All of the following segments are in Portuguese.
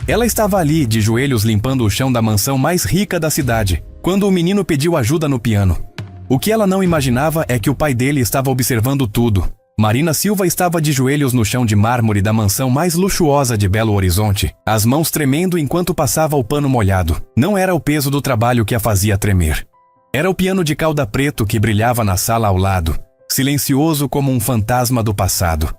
Ela estava ali, de joelhos limpando o chão da mansão mais rica da cidade, quando o menino pediu ajuda no piano. O que ela não imaginava é que o pai dele estava observando tudo. Marina Silva estava de joelhos no chão de mármore da mansão mais luxuosa de Belo Horizonte, as mãos tremendo enquanto passava o pano molhado. Não era o peso do trabalho que a fazia tremer. Era o piano de cauda preto que brilhava na sala ao lado, silencioso como um fantasma do passado.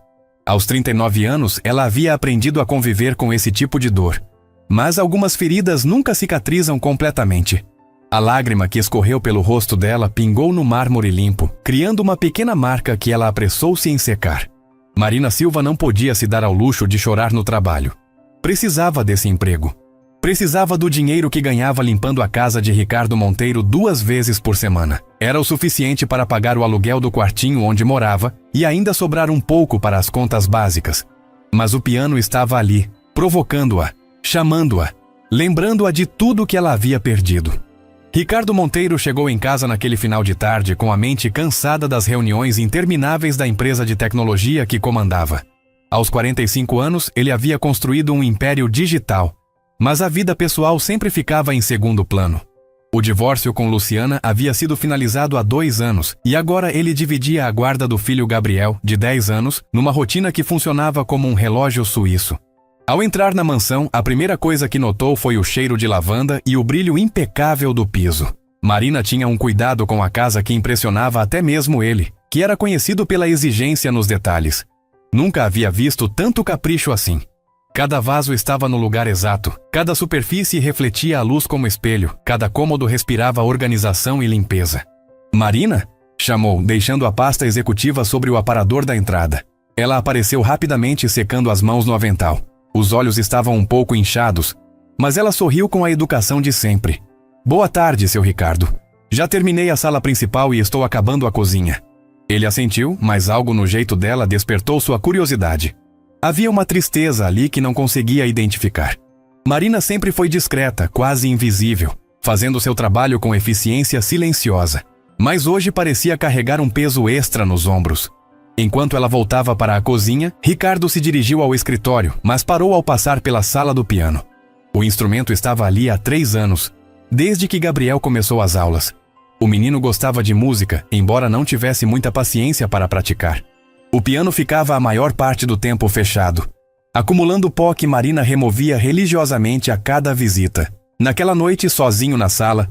Aos 39 anos, ela havia aprendido a conviver com esse tipo de dor. Mas algumas feridas nunca cicatrizam completamente. A lágrima que escorreu pelo rosto dela pingou no mármore limpo, criando uma pequena marca que ela apressou-se em secar. Marina Silva não podia se dar ao luxo de chorar no trabalho. Precisava desse emprego. Precisava do dinheiro que ganhava limpando a casa de Ricardo Monteiro 2 vezes por semana. Era o suficiente para pagar o aluguel do quartinho onde morava e ainda sobrar um pouco para as contas básicas. Mas o piano estava ali, provocando-a, chamando-a, lembrando-a de tudo que ela havia perdido. Ricardo Monteiro chegou em casa naquele final de tarde com a mente cansada das reuniões intermináveis da empresa de tecnologia que comandava. Aos 45 anos, ele havia construído um império digital, mas a vida pessoal sempre ficava em segundo plano. O divórcio com Luciana havia sido finalizado há 2 anos e agora ele dividia a guarda do filho Gabriel, de 10 anos, numa rotina que funcionava como um relógio suíço. Ao entrar na mansão, a primeira coisa que notou foi o cheiro de lavanda e o brilho impecável do piso. Marina tinha um cuidado com a casa que impressionava até mesmo ele, que era conhecido pela exigência nos detalhes. Nunca havia visto tanto capricho assim. Cada vaso estava no lugar exato, cada superfície refletia a luz como espelho, cada cômodo respirava organização e limpeza. "Marina?" chamou, deixando a pasta executiva sobre o aparador da entrada. Ela apareceu rapidamente secando as mãos no avental. Os olhos estavam um pouco inchados, mas ela sorriu com a educação de sempre. "Boa tarde, seu Ricardo. Já terminei a sala principal e estou acabando a cozinha." Ele assentiu, mas algo no jeito dela despertou sua curiosidade. Havia uma tristeza ali que não conseguia identificar. Marina sempre foi discreta, quase invisível, fazendo seu trabalho com eficiência silenciosa. Mas hoje parecia carregar um peso extra nos ombros. Enquanto ela voltava para a cozinha, Ricardo se dirigiu ao escritório, mas parou ao passar pela sala do piano. O instrumento estava ali há 3 anos, desde que Gabriel começou as aulas. O menino gostava de música, embora não tivesse muita paciência para praticar. O piano ficava a maior parte do tempo fechado, acumulando pó que Marina removia religiosamente a cada visita. Naquela noite, sozinho na sala,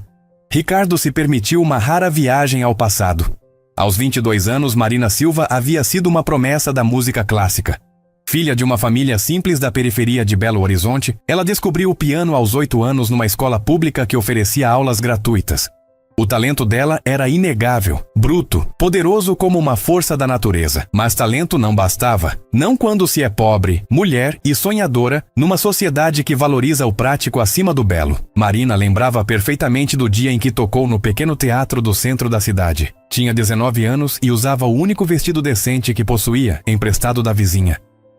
Ricardo se permitiu uma rara viagem ao passado. Aos 22 anos, Marina Silva havia sido uma promessa da música clássica. Filha de uma família simples da periferia de Belo Horizonte, ela descobriu o piano aos 8 anos numa escola pública que oferecia aulas gratuitas. O talento dela era inegável, bruto, poderoso como uma força da natureza. Mas talento não bastava. Não quando se é pobre, mulher e sonhadora, numa sociedade que valoriza o prático acima do belo. Marina lembrava perfeitamente do dia em que tocou no pequeno teatro do centro da cidade. Tinha 19 anos e usava o único vestido decente que possuía, emprestado da vizinha.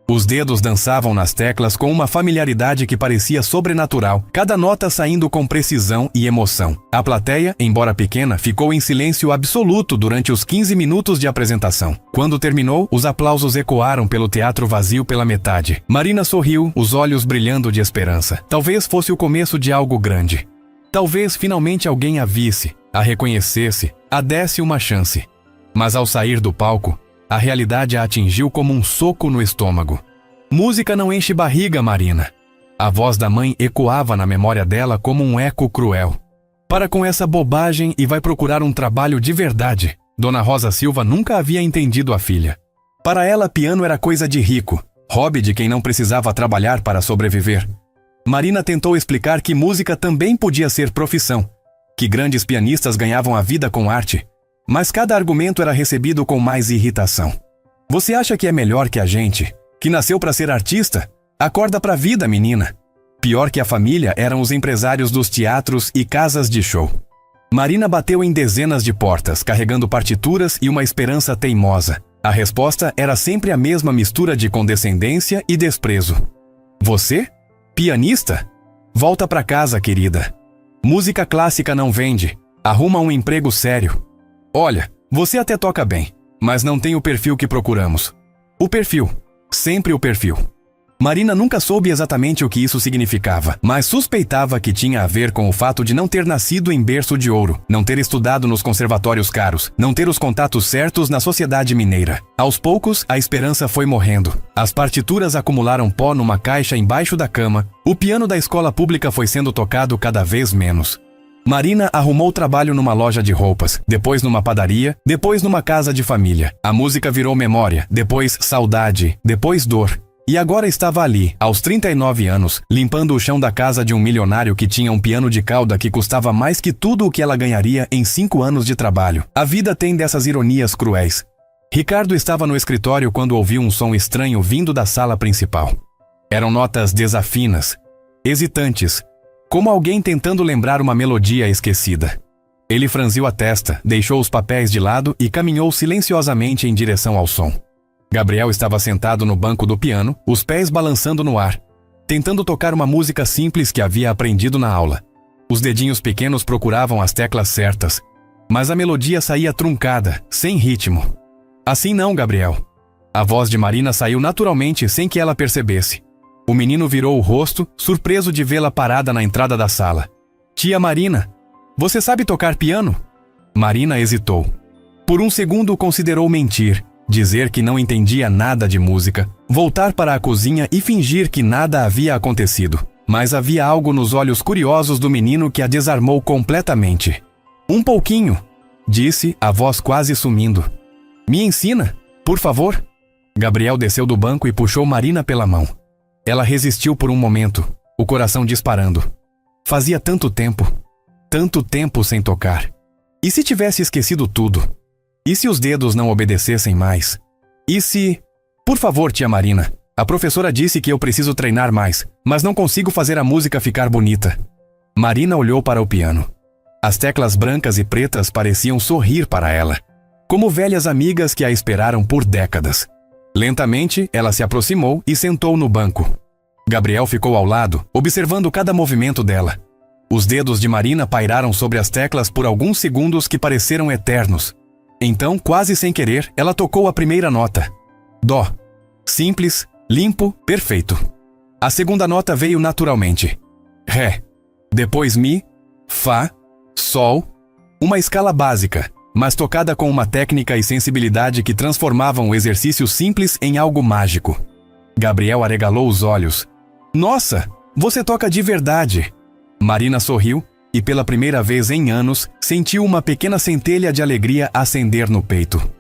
Os dedos dançavam nas teclas com uma familiaridade que parecia sobrenatural, cada nota saindo com precisão e emoção. A plateia, embora pequena, ficou em silêncio absoluto durante os 15 minutos de apresentação. Quando terminou, os aplausos ecoaram pelo teatro vazio pela metade. Marina sorriu, os olhos brilhando de esperança. Talvez fosse o começo de algo grande. Talvez finalmente alguém a visse, a reconhecesse, a desse uma chance. Mas ao sair do palco, a realidade a atingiu como um soco no estômago. "Música não enche barriga, Marina." A voz da mãe ecoava na memória dela como um eco cruel. "Para com essa bobagem e vai procurar um trabalho de verdade." Dona Rosa Silva nunca havia entendido a filha. Para ela, piano era coisa de rico, hobby de quem não precisava trabalhar para sobreviver. Marina tentou explicar que música também podia ser profissão, que grandes pianistas ganhavam a vida com arte. Mas cada argumento era recebido com mais irritação. "Você acha que é melhor que a gente, que nasceu para ser artista? Acorda pra vida, menina." Pior que a família eram os empresários dos teatros e casas de show. Marina bateu em dezenas de portas, carregando partituras e uma esperança teimosa. A resposta era sempre a mesma mistura de condescendência e desprezo. "Você? Pianista? Volta pra casa, querida. Música clássica não vende. Arruma um emprego sério. Olha, você até toca bem, mas não tem o perfil que procuramos." O perfil. Sempre o perfil. Marina nunca soube exatamente o que isso significava, mas suspeitava que tinha a ver com o fato de não ter nascido em berço de ouro, não ter estudado nos conservatórios caros, não ter os contatos certos na sociedade mineira. Aos poucos, a esperança foi morrendo. As partituras acumularam pó numa caixa embaixo da cama, o piano da escola pública foi sendo tocado cada vez menos. Marina arrumou trabalho numa loja de roupas, depois numa padaria, depois numa casa de família. A música virou memória, depois saudade, depois dor. E agora estava ali, aos 39 anos, limpando o chão da casa de um milionário que tinha um piano de cauda que custava mais que tudo o que ela ganharia em 5 anos de trabalho. A vida tem dessas ironias cruéis. Ricardo estava no escritório quando ouviu um som estranho vindo da sala principal. Eram notas desafinas, hesitantes, como alguém tentando lembrar uma melodia esquecida. Ele franziu a testa, deixou os papéis de lado e caminhou silenciosamente em direção ao som. Gabriel estava sentado no banco do piano, os pés balançando no ar, tentando tocar uma música simples que havia aprendido na aula. Os dedinhos pequenos procuravam as teclas certas, mas a melodia saía truncada, sem ritmo. Assim não, Gabriel. A voz de Marina saiu naturalmente sem que ela percebesse. O menino virou o rosto, surpreso de vê-la parada na entrada da sala. Tia Marina, você sabe tocar piano? Marina hesitou. Por um segundo considerou mentir, dizer que não entendia nada de música, voltar para a cozinha e fingir que nada havia acontecido. Mas havia algo nos olhos curiosos do menino que a desarmou completamente. Um pouquinho, disse, a voz quase sumindo. Me ensina, por favor. Gabriel desceu do banco e puxou Marina pela mão. Ela resistiu por um momento, o coração disparando. Fazia tanto tempo sem tocar. E se tivesse esquecido tudo? E se os dedos não obedecessem mais? E se... Por favor, tia Marina, a professora disse que eu preciso treinar mais, mas não consigo fazer a música ficar bonita. Marina olhou para o piano. As teclas brancas e pretas pareciam sorrir para ela, como velhas amigas que a esperaram por décadas. Lentamente, ela se aproximou e sentou no banco. Gabriel ficou ao lado, observando cada movimento dela. Os dedos de Marina pairaram sobre as teclas por alguns segundos que pareceram eternos. Então, quase sem querer, ela tocou a primeira nota. Dó. Simples, limpo, perfeito. A segunda nota veio naturalmente. Ré. Depois Mi, Fá, Sol. Uma escala básica, mas tocada com uma técnica e sensibilidade que transformavam o exercício simples em algo mágico. Gabriel arregalou os olhos. Nossa, você toca de verdade! Marina sorriu e pela primeira vez em anos, sentiu uma pequena centelha de alegria acender no peito.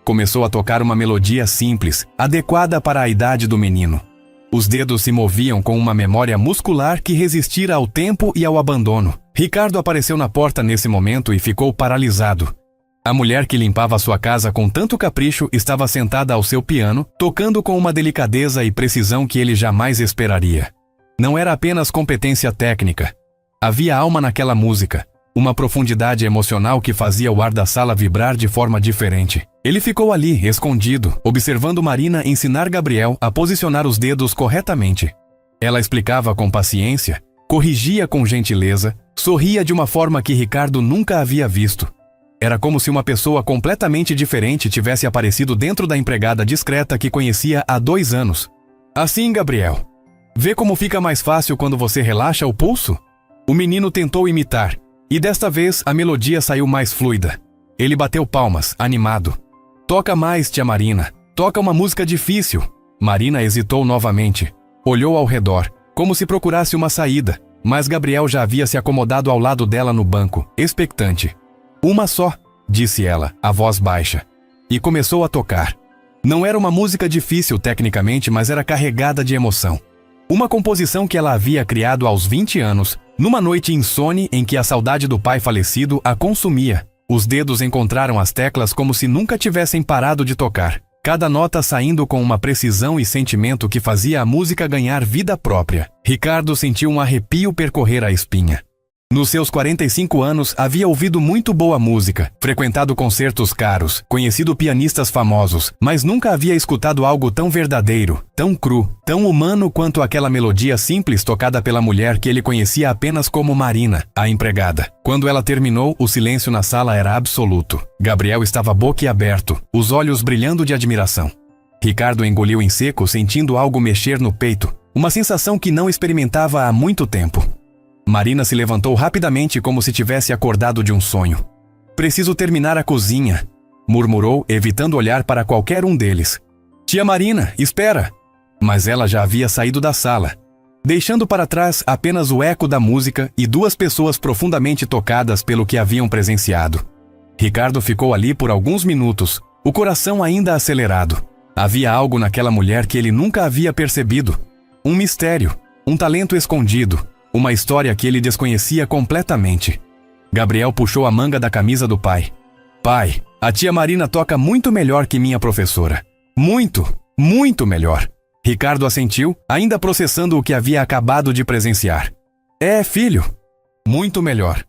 Começou a tocar uma melodia simples, adequada para a idade do menino. Os dedos se moviam com uma memória muscular que resistira ao tempo e ao abandono. Ricardo apareceu na porta nesse momento e ficou paralisado. A mulher que limpava sua casa com tanto capricho estava sentada ao seu piano, tocando com uma delicadeza e precisão que ele jamais esperaria. Não era apenas competência técnica. Havia alma naquela música, uma profundidade emocional que fazia o ar da sala vibrar de forma diferente. Ele ficou ali, escondido, observando Marina ensinar Gabriel a posicionar os dedos corretamente. Ela explicava com paciência, corrigia com gentileza, sorria de uma forma que Ricardo nunca havia visto. Era como se uma pessoa completamente diferente tivesse aparecido dentro da empregada discreta que conhecia há 2 anos. Assim, Gabriel. Vê como fica mais fácil quando você relaxa o pulso? O menino tentou imitar, e desta vez a melodia saiu mais fluida. Ele bateu palmas, animado. Toca mais, tia Marina. Toca uma música difícil. Marina hesitou novamente. Olhou ao redor, como se procurasse uma saída, mas Gabriel já havia se acomodado ao lado dela no banco, expectante. Uma só, disse ela, a voz baixa. E começou a tocar. Não era uma música difícil tecnicamente, mas era carregada de emoção. Uma composição que ela havia criado aos 20 anos, numa noite insone em que a saudade do pai falecido a consumia. Os dedos encontraram as teclas como se nunca tivessem parado de tocar, cada nota saindo com uma precisão e sentimento que fazia a música ganhar vida própria. Ricardo sentiu um arrepio percorrer a espinha. Nos seus 45 anos, havia ouvido muito boa música, frequentado concertos caros, conhecido pianistas famosos, mas nunca havia escutado algo tão verdadeiro, tão cru, tão humano quanto aquela melodia simples tocada pela mulher que ele conhecia apenas como Marina, a empregada. Quando ela terminou, o silêncio na sala era absoluto. Gabriel estava boquiaberto, os olhos brilhando de admiração. Ricardo engoliu em seco, sentindo algo mexer no peito, uma sensação que não experimentava há muito tempo. Marina se levantou rapidamente como se tivesse acordado de um sonho. Preciso terminar a cozinha, murmurou, evitando olhar para qualquer um deles. Tia Marina, espera! Mas ela já havia saído da sala, deixando para trás apenas o eco da música e duas pessoas profundamente tocadas pelo que haviam presenciado. Ricardo ficou ali por alguns minutos, o coração ainda acelerado. Havia algo naquela mulher que ele nunca havia percebido. Um mistério, um talento escondido, uma história que ele desconhecia completamente. Gabriel puxou a manga da camisa do pai. Pai, a tia Marina toca muito melhor que minha professora. Muito, muito melhor. Ricardo assentiu, ainda processando o que havia acabado de presenciar. É, filho. Muito melhor.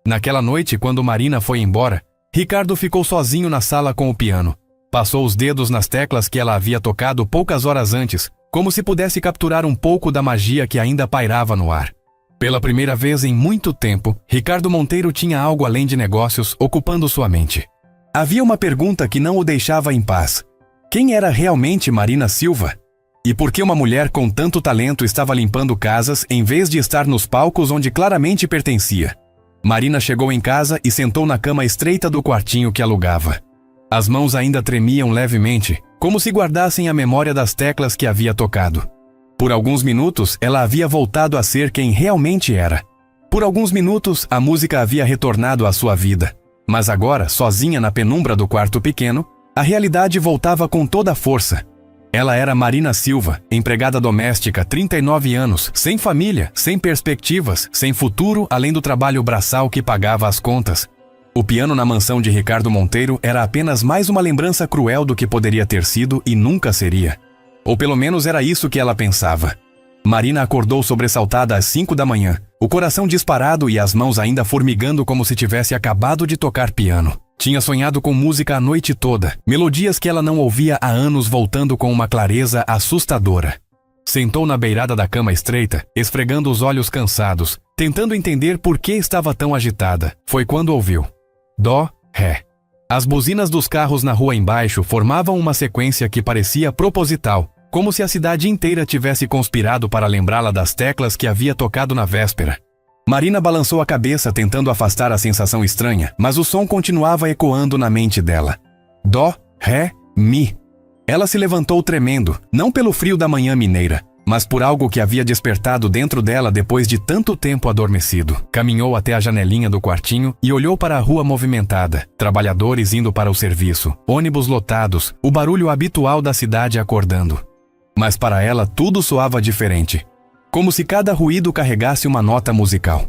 Naquela noite, quando Marina foi embora, Ricardo ficou sozinho na sala com o piano. Passou os dedos nas teclas que ela havia tocado poucas horas antes, como se pudesse capturar um pouco da magia que ainda pairava no ar. Pela primeira vez em muito tempo, Ricardo Monteiro tinha algo além de negócios ocupando sua mente. Havia uma pergunta que não o deixava em paz. Quem era realmente Marina Silva? E por que uma mulher com tanto talento estava limpando casas em vez de estar nos palcos onde claramente pertencia? Marina chegou em casa e sentou na cama estreita do quartinho que alugava. As mãos ainda tremiam levemente, como se guardassem a memória das teclas que havia tocado. Por alguns minutos, ela havia voltado a ser quem realmente era. Por alguns minutos, a música havia retornado à sua vida. Mas agora, sozinha na penumbra do quarto pequeno, a realidade voltava com toda a força. Ela era Marina Silva, empregada doméstica, 39 anos, sem família, sem perspectivas, sem futuro além do trabalho braçal que pagava as contas. O piano na mansão de Ricardo Monteiro era apenas mais uma lembrança cruel do que poderia ter sido e nunca seria. Ou pelo menos era isso que ela pensava. Marina acordou sobressaltada às 5 da manhã, o coração disparado e as mãos ainda formigando como se tivesse acabado de tocar piano. Tinha sonhado com música a noite toda, melodias que ela não ouvia há anos voltando com uma clareza assustadora. Sentou na beirada da cama estreita, esfregando os olhos cansados, tentando entender por que estava tão agitada. Foi quando ouviu. Dó, ré. As buzinas dos carros na rua embaixo formavam uma sequência que parecia proposital, como se a cidade inteira tivesse conspirado para lembrá-la das teclas que havia tocado na véspera. Marina balançou a cabeça tentando afastar a sensação estranha, mas o som continuava ecoando na mente dela. Dó, ré, mi. Ela se levantou tremendo, não pelo frio da manhã mineira, mas por algo que havia despertado dentro dela depois de tanto tempo adormecido. Caminhou até a janelinha do quartinho e olhou para a rua movimentada, trabalhadores indo para o serviço, ônibus lotados, o barulho habitual da cidade acordando. Mas para ela tudo soava diferente. Como se cada ruído carregasse uma nota musical.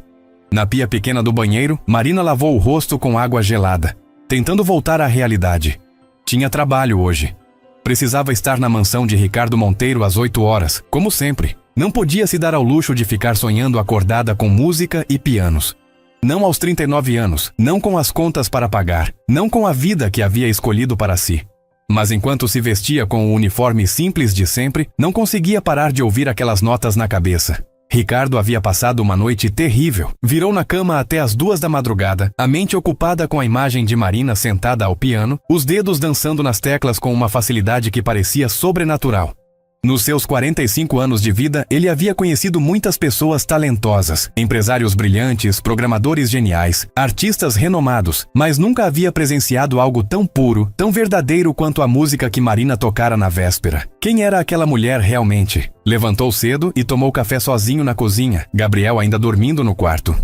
Na pia pequena do banheiro, Marina lavou o rosto com água gelada, tentando voltar à realidade. Tinha trabalho hoje. Precisava estar na mansão de Ricardo Monteiro às 8 horas, como sempre. Não podia se dar ao luxo de ficar sonhando acordada com música e pianos. Não aos 39 anos, não com as contas para pagar, não com a vida que havia escolhido para si. Mas enquanto se vestia com o uniforme simples de sempre, não conseguia parar de ouvir aquelas notas na cabeça. Ricardo havia passado uma noite terrível. Virou na cama até as 2 da madrugada, a mente ocupada com a imagem de Marina sentada ao piano, os dedos dançando nas teclas com uma facilidade que parecia sobrenatural. Nos seus 45 anos de vida, ele havia conhecido muitas pessoas talentosas, empresários brilhantes, programadores geniais, artistas renomados, mas nunca havia presenciado algo tão puro, tão verdadeiro quanto a música que Marina tocara na véspera. Quem era aquela mulher realmente? Levantou cedo e tomou café sozinho na cozinha, Gabriel ainda dormindo no quarto.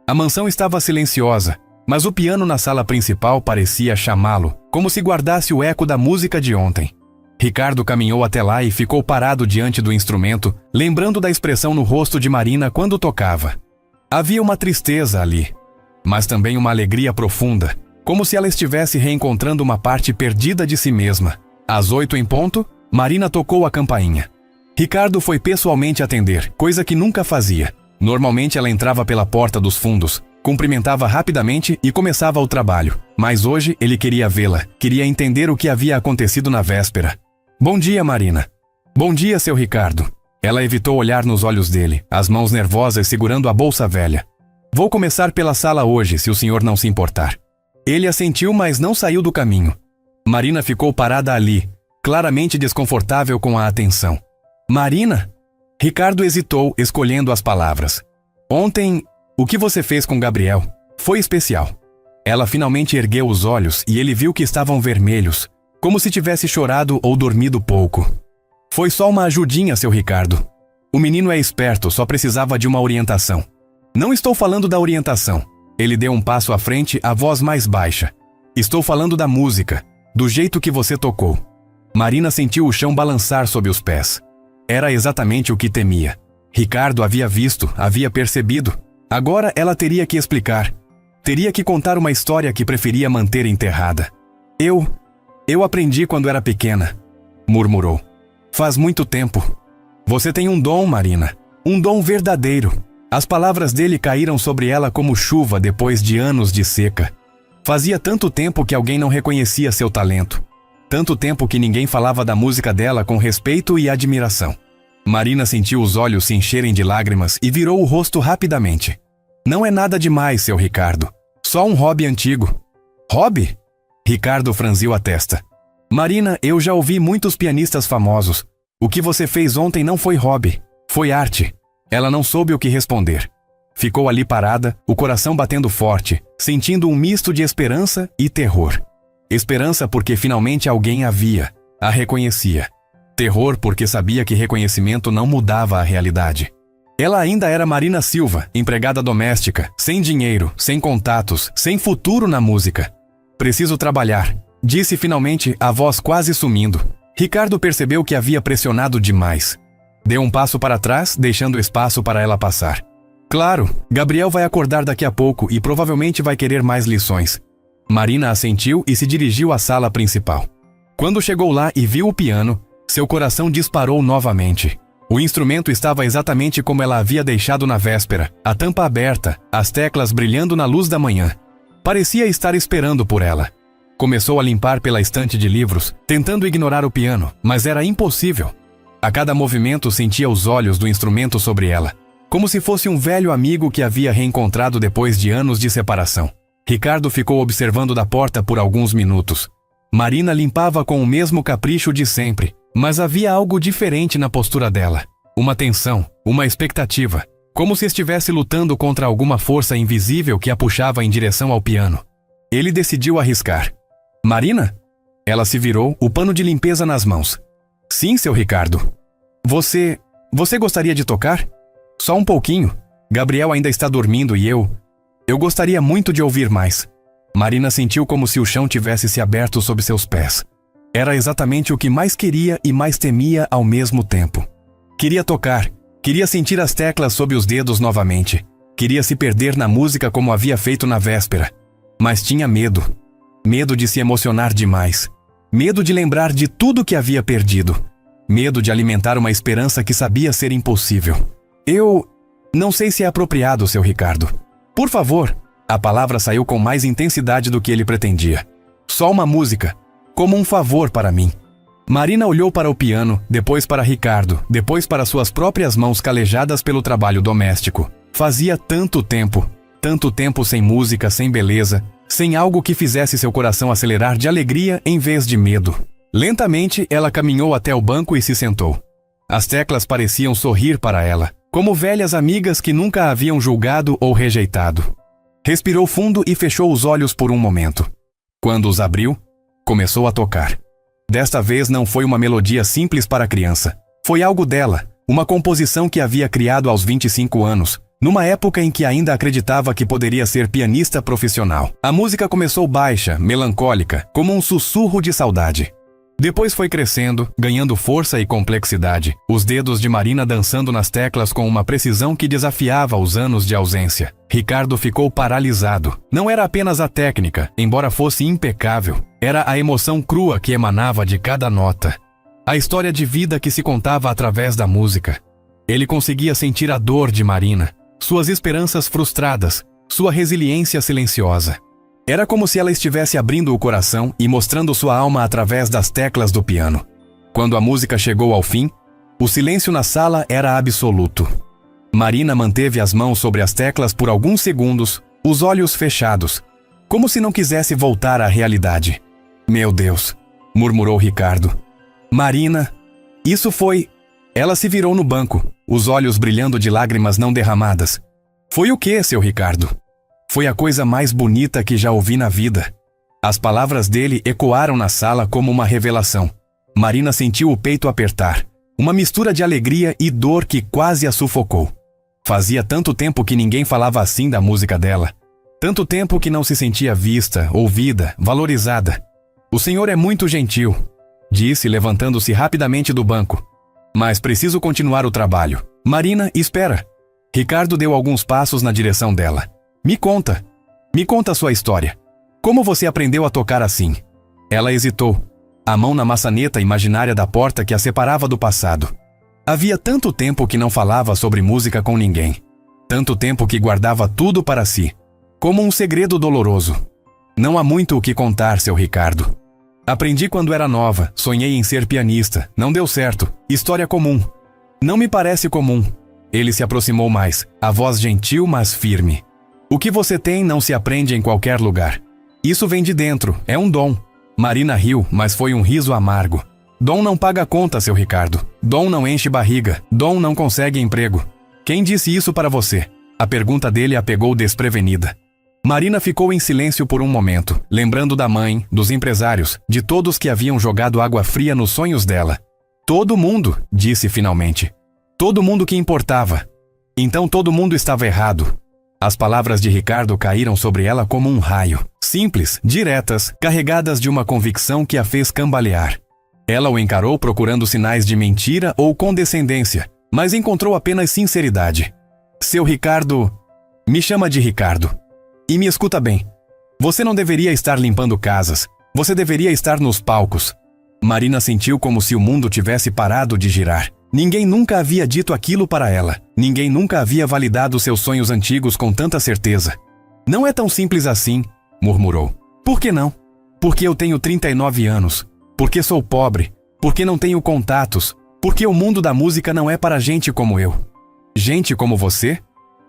A mansão estava silenciosa, mas o piano na sala principal parecia chamá-lo, como se guardasse o eco da música de ontem. Ricardo caminhou até lá e ficou parado diante do instrumento, lembrando da expressão no rosto de Marina quando tocava. Havia uma tristeza ali, mas também uma alegria profunda, como se ela estivesse reencontrando uma parte perdida de si mesma. Às 8 em ponto, Marina tocou a campainha. Ricardo foi pessoalmente atender, coisa que nunca fazia. Normalmente ela entrava pela porta dos fundos, cumprimentava rapidamente e começava o trabalho. Mas hoje ele queria vê-la, queria entender o que havia acontecido na véspera. Bom dia, Marina. Bom dia, seu Ricardo. Ela evitou olhar nos olhos dele, as mãos nervosas segurando a bolsa velha. Vou começar pela sala hoje, se o senhor não se importar. Ele assentiu, mas não saiu do caminho. Marina ficou parada ali, claramente desconfortável com a atenção. Marina? Ricardo hesitou, escolhendo as palavras. Ontem, o que você fez com Gabriel foi especial. Ela finalmente ergueu os olhos e ele viu que estavam vermelhos, como se tivesse chorado ou dormido pouco. Foi só uma ajudinha, seu Ricardo. O menino é esperto, só precisava de uma orientação. Não estou falando da orientação. Ele deu um passo à frente, a voz mais baixa. Estou falando da música, do jeito que você tocou. Marina sentiu o chão balançar sob os pés. Era exatamente o que temia. Ricardo havia visto, havia percebido. Agora ela teria que explicar. Teria que contar uma história que preferia manter enterrada. Eu aprendi quando era pequena, murmurou. Faz muito tempo. Você tem um dom, Marina. Um dom verdadeiro. As palavras dele caíram sobre ela como chuva depois de anos de seca. Fazia tanto tempo que alguém não reconhecia seu talento. Tanto tempo que ninguém falava da música dela com respeito e admiração. Marina sentiu os olhos se encherem de lágrimas e virou o rosto rapidamente. Não é nada demais, seu Ricardo. Só um hobby antigo. Hobby? Ricardo franziu a testa. Marina, eu já ouvi muitos pianistas famosos. O que você fez ontem não foi hobby, foi arte. Ela não soube o que responder. Ficou ali parada, o coração batendo forte, sentindo um misto de esperança e terror. Esperança porque finalmente alguém a reconhecia. Terror porque sabia que reconhecimento não mudava a realidade. Ela ainda era Marina Silva, empregada doméstica, sem dinheiro, sem contatos, sem futuro na música. Preciso trabalhar, disse finalmente, a voz quase sumindo. Ricardo percebeu que havia pressionado demais. Deu um passo para trás, deixando espaço para ela passar. Claro, Gabriel vai acordar daqui a pouco e provavelmente vai querer mais lições. Marina assentiu e se dirigiu à sala principal. Quando chegou lá e viu o piano, seu coração disparou novamente. O instrumento estava exatamente como ela havia deixado na véspera, a tampa aberta, as teclas brilhando na luz da manhã. Parecia estar esperando por ela. Começou a limpar pela estante de livros, tentando ignorar o piano, mas era impossível. A cada movimento sentia os olhos do instrumento sobre ela, como se fosse um velho amigo que havia reencontrado depois de anos de separação. Ricardo ficou observando da porta por alguns minutos. Marina limpava com o mesmo capricho de sempre, mas havia algo diferente na postura dela. Uma tensão, uma expectativa, como se estivesse lutando contra alguma força invisível que a puxava em direção ao piano. Ele decidiu arriscar. Marina? Ela se virou, o pano de limpeza nas mãos. Sim, seu Ricardo. Você gostaria de tocar? Só um pouquinho. Gabriel ainda está dormindo e eu gostaria muito de ouvir mais. Marina sentiu como se o chão tivesse se aberto sob seus pés. Era exatamente o que mais queria e mais temia ao mesmo tempo. Queria tocar, queria sentir as teclas sob os dedos novamente. Queria se perder na música como havia feito na véspera. Mas tinha medo. Medo de se emocionar demais. Medo de lembrar de tudo que havia perdido. Medo de alimentar uma esperança que sabia ser impossível. Eu não sei se é apropriado, seu Ricardo. Por favor. A palavra saiu com mais intensidade do que ele pretendia. Só uma música, como um favor para mim. Marina olhou para o piano, depois para Ricardo, depois para suas próprias mãos calejadas pelo trabalho doméstico. Fazia tanto tempo sem música, sem beleza, sem algo que fizesse seu coração acelerar de alegria em vez de medo. Lentamente, ela caminhou até o banco e se sentou. As teclas pareciam sorrir para ela, como velhas amigas que nunca a haviam julgado ou rejeitado. Respirou fundo e fechou os olhos por um momento. Quando os abriu, começou a tocar. Desta vez não foi uma melodia simples para a criança. Foi algo dela, uma composição que havia criado aos 25 anos, numa época em que ainda acreditava que poderia ser pianista profissional. A música começou baixa, melancólica, como um sussurro de saudade. Depois foi crescendo, ganhando força e complexidade, os dedos de Marina dançando nas teclas com uma precisão que desafiava os anos de ausência. Ricardo ficou paralisado. Não era apenas a técnica, embora fosse impecável. Era a emoção crua que emanava de cada nota. A história de vida que se contava através da música. Ele conseguia sentir a dor de Marina, suas esperanças frustradas, sua resiliência silenciosa. Era como se ela estivesse abrindo o coração e mostrando sua alma através das teclas do piano. Quando a música chegou ao fim, o silêncio na sala era absoluto. Marina manteve as mãos sobre as teclas por alguns segundos, os olhos fechados, como se não quisesse voltar à realidade. Meu Deus, murmurou Ricardo. Marina, isso foi... Ela se virou no banco. os olhos brilhando de lágrimas não derramadas. Foi o quê, seu Ricardo? Foi a coisa mais bonita que já ouvi na vida. As palavras dele ecoaram na sala como uma revelação. Marina sentiu o peito apertar, uma mistura de alegria e dor que quase a sufocou. Fazia tanto tempo que ninguém falava assim da música dela. Tanto tempo que não se sentia vista, ouvida, valorizada. O senhor é muito gentil, disse, levantando-se rapidamente do banco. Mas preciso continuar o trabalho. Marina, espera. Ricardo deu alguns passos na direção dela. Me conta a sua história. Como você aprendeu a tocar assim? Ela hesitou, a mão na maçaneta imaginária da porta que a separava do passado. Havia tanto tempo que não falava sobre música com ninguém. Tanto tempo que guardava tudo para si, como um segredo doloroso. Não há muito o que contar, seu Ricardo. Aprendi quando era nova, sonhei em ser pianista, não deu certo, história comum. Não me parece comum. Ele se aproximou mais, a voz gentil, mas firme. O que você tem não se aprende em qualquer lugar. Isso vem de dentro, é um dom. Marina riu, mas foi um riso amargo. Dom não paga conta, seu Ricardo. Dom não enche barriga. Dom não consegue emprego. Quem disse isso para você? A pergunta dele a pegou desprevenida. Marina ficou em silêncio por um momento, lembrando da mãe, dos empresários, de todos que haviam jogado água fria nos sonhos dela. Todo mundo, disse finalmente. Todo mundo que importava. Então todo mundo estava errado. As palavras de Ricardo caíram sobre ela como um raio. Simples, diretas, carregadas de uma convicção que a fez cambalear. Ela o encarou procurando sinais de mentira ou condescendência, mas encontrou apenas sinceridade. Seu Ricardo... Me chama de Ricardo. E me escuta bem. Você não deveria estar limpando casas. Você deveria estar nos palcos. Marina sentiu como se o mundo tivesse parado de girar. Ninguém nunca havia dito aquilo para ela. Ninguém nunca havia validado seus sonhos antigos com tanta certeza. Não é tão simples assim, murmurou. Por que não? Porque eu tenho 39 anos. Porque sou pobre. Porque não tenho contatos. Porque o mundo da música não é para gente como eu. Gente como você?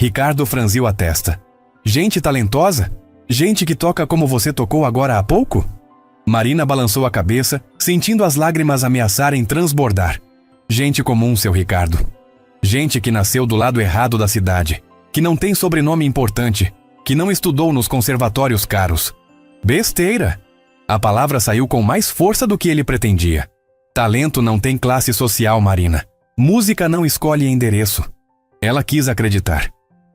Ricardo franziu a testa. Gente talentosa? Gente que toca como você tocou agora há pouco? Marina balançou a cabeça, sentindo as lágrimas ameaçarem transbordar. Gente comum, seu Ricardo. Gente que nasceu do lado errado da cidade, que não tem sobrenome importante, que não estudou nos conservatórios caros. Besteira! A palavra saiu com mais força do que ele pretendia. Talento não tem classe social, Marina. Música não escolhe endereço. Ela quis acreditar.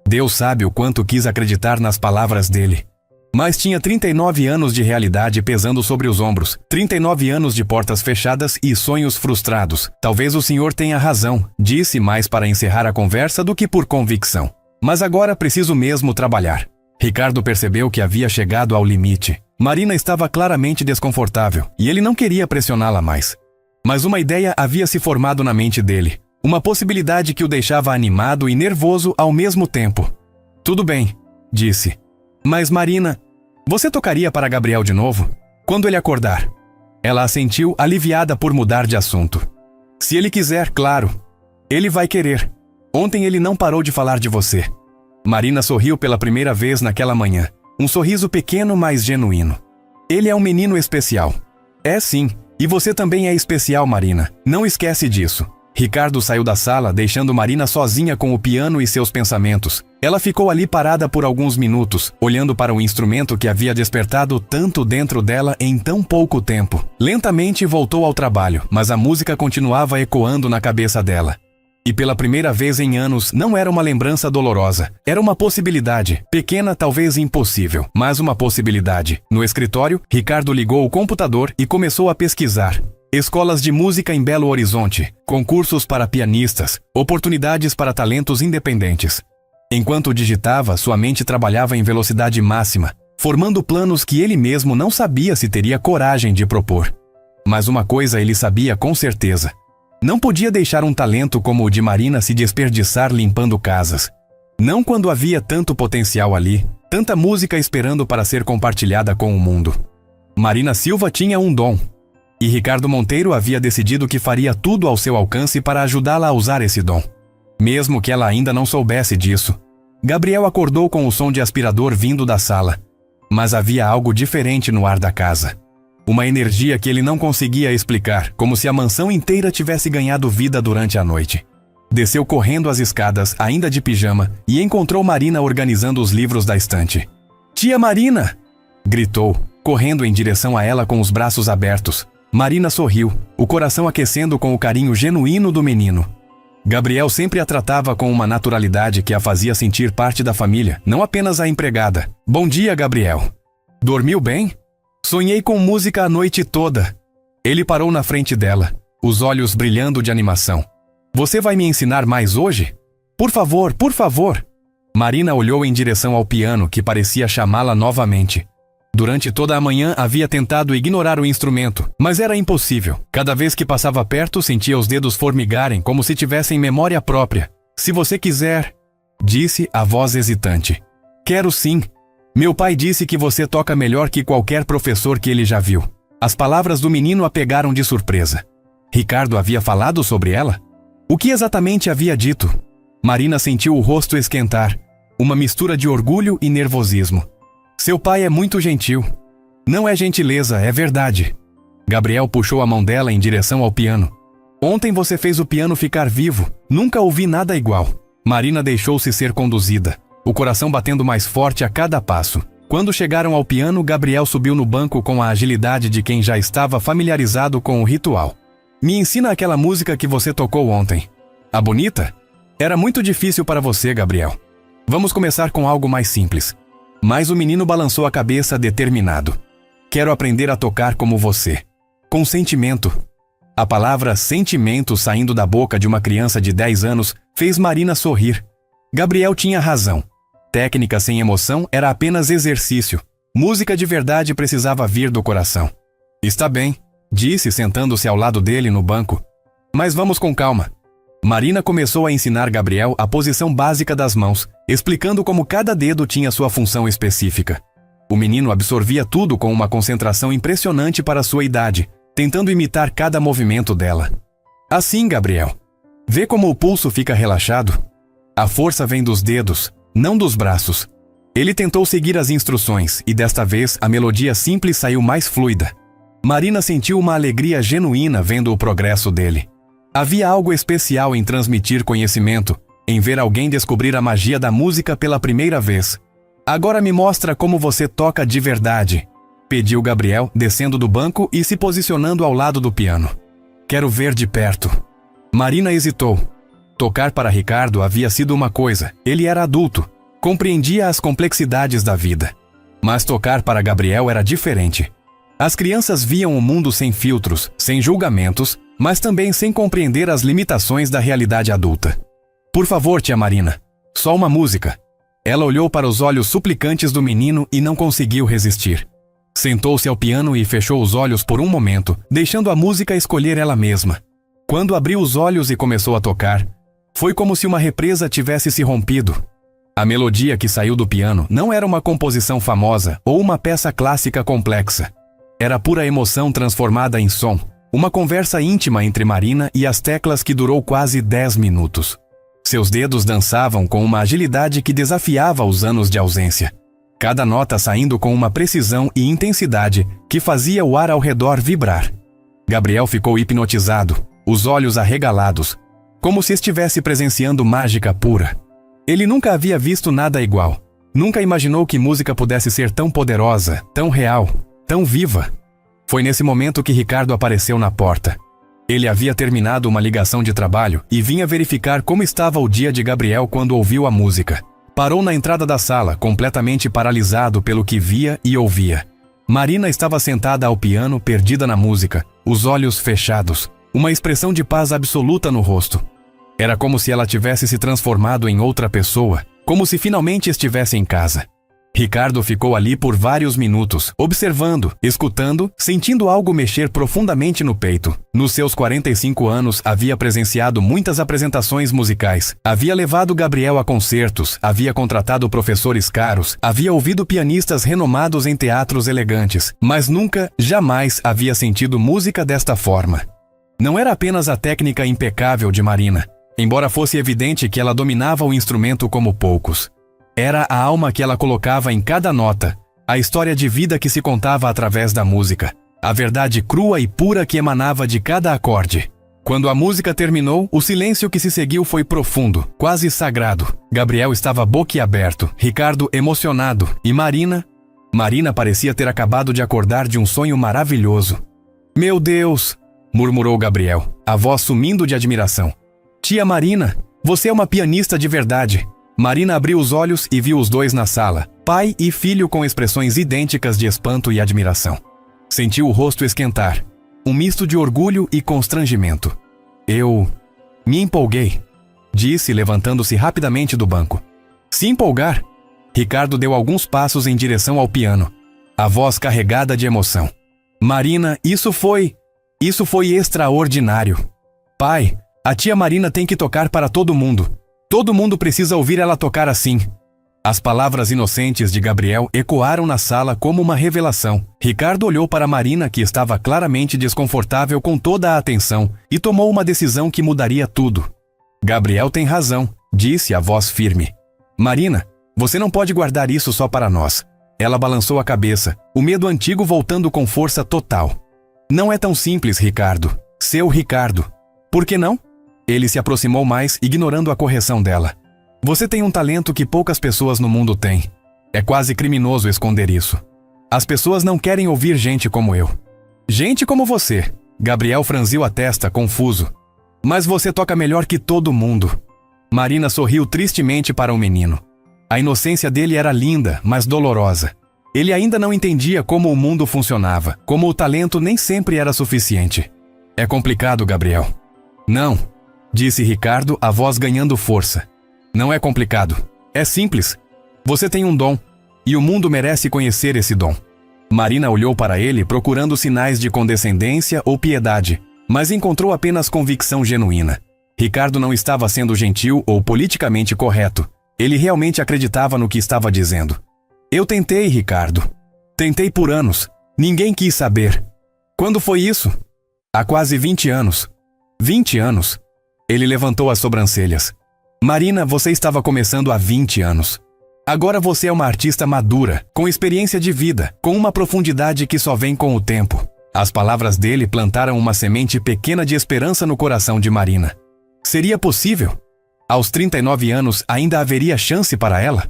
Deus sabe o quanto quis acreditar nas palavras dele. Mas tinha 39 anos de realidade pesando sobre os ombros, 39 anos de portas fechadas e sonhos frustrados. Talvez o senhor tenha razão, disse mais para encerrar a conversa do que por convicção. Mas agora preciso mesmo trabalhar. Ricardo percebeu que havia chegado ao limite. Marina estava claramente desconfortável e ele não queria pressioná-la mais. Mas uma ideia havia se formado na mente dele. Uma possibilidade que o deixava animado e nervoso ao mesmo tempo. Tudo bem, disse. Mas Marina, você tocaria para Gabriel de novo? Quando ele acordar? Ela assentiu, aliviada por mudar de assunto. Se ele quiser, claro. Ele vai querer. Ontem ele não parou de falar de você. Marina sorriu pela primeira vez naquela manhã. Um sorriso pequeno, mas genuíno. Ele é um menino especial. É sim, e você também é especial, Marina. Não esquece disso. Ricardo saiu da sala, deixando Marina sozinha com o piano e seus pensamentos. Ela ficou ali parada por alguns minutos, olhando para o instrumento que havia despertado tanto dentro dela em tão pouco tempo. Lentamente voltou ao trabalho, mas a música continuava ecoando na cabeça dela. E pela primeira vez em anos, não era uma lembrança dolorosa. Era uma possibilidade. Pequena, talvez impossível, mas uma possibilidade. No escritório, Ricardo ligou o computador e começou a pesquisar. Escolas de música em Belo Horizonte, concursos para pianistas, oportunidades para talentos independentes. Enquanto digitava, sua mente trabalhava em velocidade máxima, formando planos que ele mesmo não sabia se teria coragem de propor. Mas uma coisa ele sabia com certeza. Não podia deixar um talento como o de Marina se desperdiçar limpando casas. Não quando havia tanto potencial ali, tanta música esperando para ser compartilhada com o mundo. Marina Silva tinha um dom. E Ricardo Monteiro havia decidido que faria tudo ao seu alcance para ajudá-la a usar esse dom. Mesmo que ela ainda não soubesse disso. Gabriel acordou com o som de aspirador vindo da sala. Mas havia algo diferente no ar da casa. Uma energia que ele não conseguia explicar, como se a mansão inteira tivesse ganhado vida durante a noite. Desceu correndo as escadas, ainda de pijama, e encontrou Marina organizando os livros da estante. "Tia Marina!" gritou, correndo em direção a ela com os braços abertos. Marina sorriu, o coração aquecendo com o carinho genuíno do menino. Gabriel sempre a tratava com uma naturalidade que a fazia sentir parte da família, não apenas a empregada. "Bom dia, Gabriel. Dormiu bem? Sonhei com música a noite toda." Ele parou na frente dela, os olhos brilhando de animação. "Você vai me ensinar mais hoje? Por favor, por favor." Marina olhou em direção ao piano que parecia chamá-la novamente. Durante toda a manhã havia tentado ignorar o instrumento, mas era impossível. Cada vez que passava perto, sentia os dedos formigarem como se tivessem memória própria. "Se você quiser", disse a voz hesitante. "Quero sim. Meu pai disse que você toca melhor que qualquer professor que ele já viu." As palavras do menino a pegaram de surpresa. Ricardo havia falado sobre ela? O que exatamente havia dito? Marina sentiu o rosto esquentar, uma mistura de orgulho e nervosismo. "Seu pai é muito gentil." "Não é gentileza, é verdade." Gabriel puxou a mão dela em direção ao piano. "Ontem você fez o piano ficar vivo. Nunca ouvi nada igual." Marina deixou-se ser conduzida, o coração batendo mais forte a cada passo. Quando chegaram ao piano, Gabriel subiu no banco com a agilidade de quem já estava familiarizado com o ritual. "Me ensina aquela música que você tocou ontem." "A bonita?" "Era muito difícil para você, Gabriel. Vamos começar com algo mais simples." Mas o menino balançou a cabeça determinado. "Quero aprender a tocar como você. Com sentimento." A palavra sentimento saindo da boca de uma criança de 10 anos fez Marina sorrir. Gabriel tinha razão. Técnica sem emoção era apenas exercício. Música de verdade precisava vir do coração. "Está bem", disse sentando-se ao lado dele no banco. "Mas vamos com calma." Marina começou a ensinar Gabriel a posição básica das mãos, explicando como cada dedo tinha sua função específica. O menino absorvia tudo com uma concentração impressionante para sua idade, tentando imitar cada movimento dela. "Assim, Gabriel. Vê como o pulso fica relaxado? A força vem dos dedos, não dos braços." Ele tentou seguir as instruções e desta vez a melodia simples saiu mais fluida. Marina sentiu uma alegria genuína vendo o progresso dele. Havia algo especial em transmitir conhecimento, em ver alguém descobrir a magia da música pela primeira vez. "Agora me mostra como você toca de verdade", pediu Gabriel, descendo do banco e se posicionando ao lado do piano. "Quero ver de perto." Marina hesitou. Tocar para Ricardo havia sido uma coisa, ele era adulto, compreendia as complexidades da vida. Mas tocar para Gabriel era diferente. As crianças viam o mundo sem filtros, sem julgamentos, mas também sem compreender as limitações da realidade adulta. "Por favor, tia Marina, só uma música." Ela olhou para os olhos suplicantes do menino e não conseguiu resistir. Sentou-se ao piano e fechou os olhos por um momento, deixando a música escolher ela mesma. Quando abriu os olhos e começou a tocar, foi como se uma represa tivesse se rompido. A melodia que saiu do piano não era uma composição famosa ou uma peça clássica complexa. Era pura emoção transformada em som. Uma conversa íntima entre Marina e as teclas que durou quase 10 minutos. Seus dedos dançavam com uma agilidade que desafiava os anos de ausência. Cada nota saindo com uma precisão e intensidade que fazia o ar ao redor vibrar. Gabriel ficou hipnotizado, os olhos arregalados, como se estivesse presenciando mágica pura. Ele nunca havia visto nada igual. Nunca imaginou que música pudesse ser tão poderosa, tão real, tão viva. Foi nesse momento que Ricardo apareceu na porta. Ele havia terminado uma ligação de trabalho e vinha verificar como estava o dia de Gabriel quando ouviu a música. Parou na entrada da sala, completamente paralisado pelo que via e ouvia. Marina estava sentada ao piano, perdida na música, os olhos fechados, uma expressão de paz absoluta no rosto. Era como se ela tivesse se transformado em outra pessoa, como se finalmente estivesse em casa. Ricardo ficou ali por vários minutos, observando, escutando, sentindo algo mexer profundamente no peito. Nos seus 45 anos, havia presenciado muitas apresentações musicais, havia levado Gabriel a concertos, havia contratado professores caros, havia ouvido pianistas renomados em teatros elegantes, mas nunca, jamais havia sentido música desta forma. Não era apenas a técnica impecável de Marina, embora fosse evidente que ela dominava o instrumento como poucos. Era a alma que ela colocava em cada nota, a história de vida que se contava através da música, a verdade crua e pura que emanava de cada acorde. Quando a música terminou, o silêncio que se seguiu foi profundo, quase sagrado. Gabriel estava boquiaberto, Ricardo emocionado e Marina parecia ter acabado de acordar de um sonho maravilhoso. Meu Deus! Murmurou Gabriel, a voz sumindo de admiração. Tia Marina, você é uma pianista de verdade. Marina abriu os olhos e viu os dois na sala, pai e filho com expressões idênticas de espanto e admiração. Sentiu o rosto esquentar, um misto de orgulho e constrangimento. Eu me empolguei, disse, levantando-se rapidamente do banco. Se empolgar? Ricardo deu alguns passos em direção ao piano, a voz carregada de emoção. Marina, isso foi extraordinário. Pai, a tia Marina tem que tocar para todo mundo. Todo mundo precisa ouvir ela tocar assim. As palavras inocentes de Gabriel ecoaram na sala como uma revelação. Ricardo olhou para Marina, que estava claramente desconfortável com toda a atenção, e tomou uma decisão que mudaria tudo. Gabriel tem razão, disse a voz firme. Marina, você não pode guardar isso só para nós. Ela balançou a cabeça, o medo antigo voltando com força total. Não é tão simples, Ricardo. Seu Ricardo. Por que não? Ele se aproximou mais, ignorando a correção dela. Você tem um talento que poucas pessoas no mundo têm. É quase criminoso esconder isso. As pessoas não querem ouvir gente como eu. Gente como você. Gabriel franziu a testa, confuso. Mas você toca melhor que todo mundo. Marina sorriu tristemente para o menino. A inocência dele era linda, mas dolorosa. Ele ainda não entendia como o mundo funcionava, como o talento nem sempre era suficiente. É complicado, Gabriel. Não, disse Ricardo, a voz ganhando força. Não é complicado. É simples. Você tem um dom, e o mundo merece conhecer esse dom. Marina olhou para ele procurando sinais de condescendência ou piedade, mas encontrou apenas convicção genuína. Ricardo não estava sendo gentil ou politicamente correto. Ele realmente acreditava no que estava dizendo. Eu tentei, Ricardo. Tentei por anos. Ninguém quis saber. Quando foi isso? Há quase 20 anos. 20 anos? Ele levantou as sobrancelhas. Marina, você estava começando há 20 anos. Agora você é uma artista madura, com experiência de vida, com uma profundidade que só vem com o tempo. As palavras dele plantaram uma semente pequena de esperança no coração de Marina. Seria possível? Aos 39 anos ainda haveria chance para ela?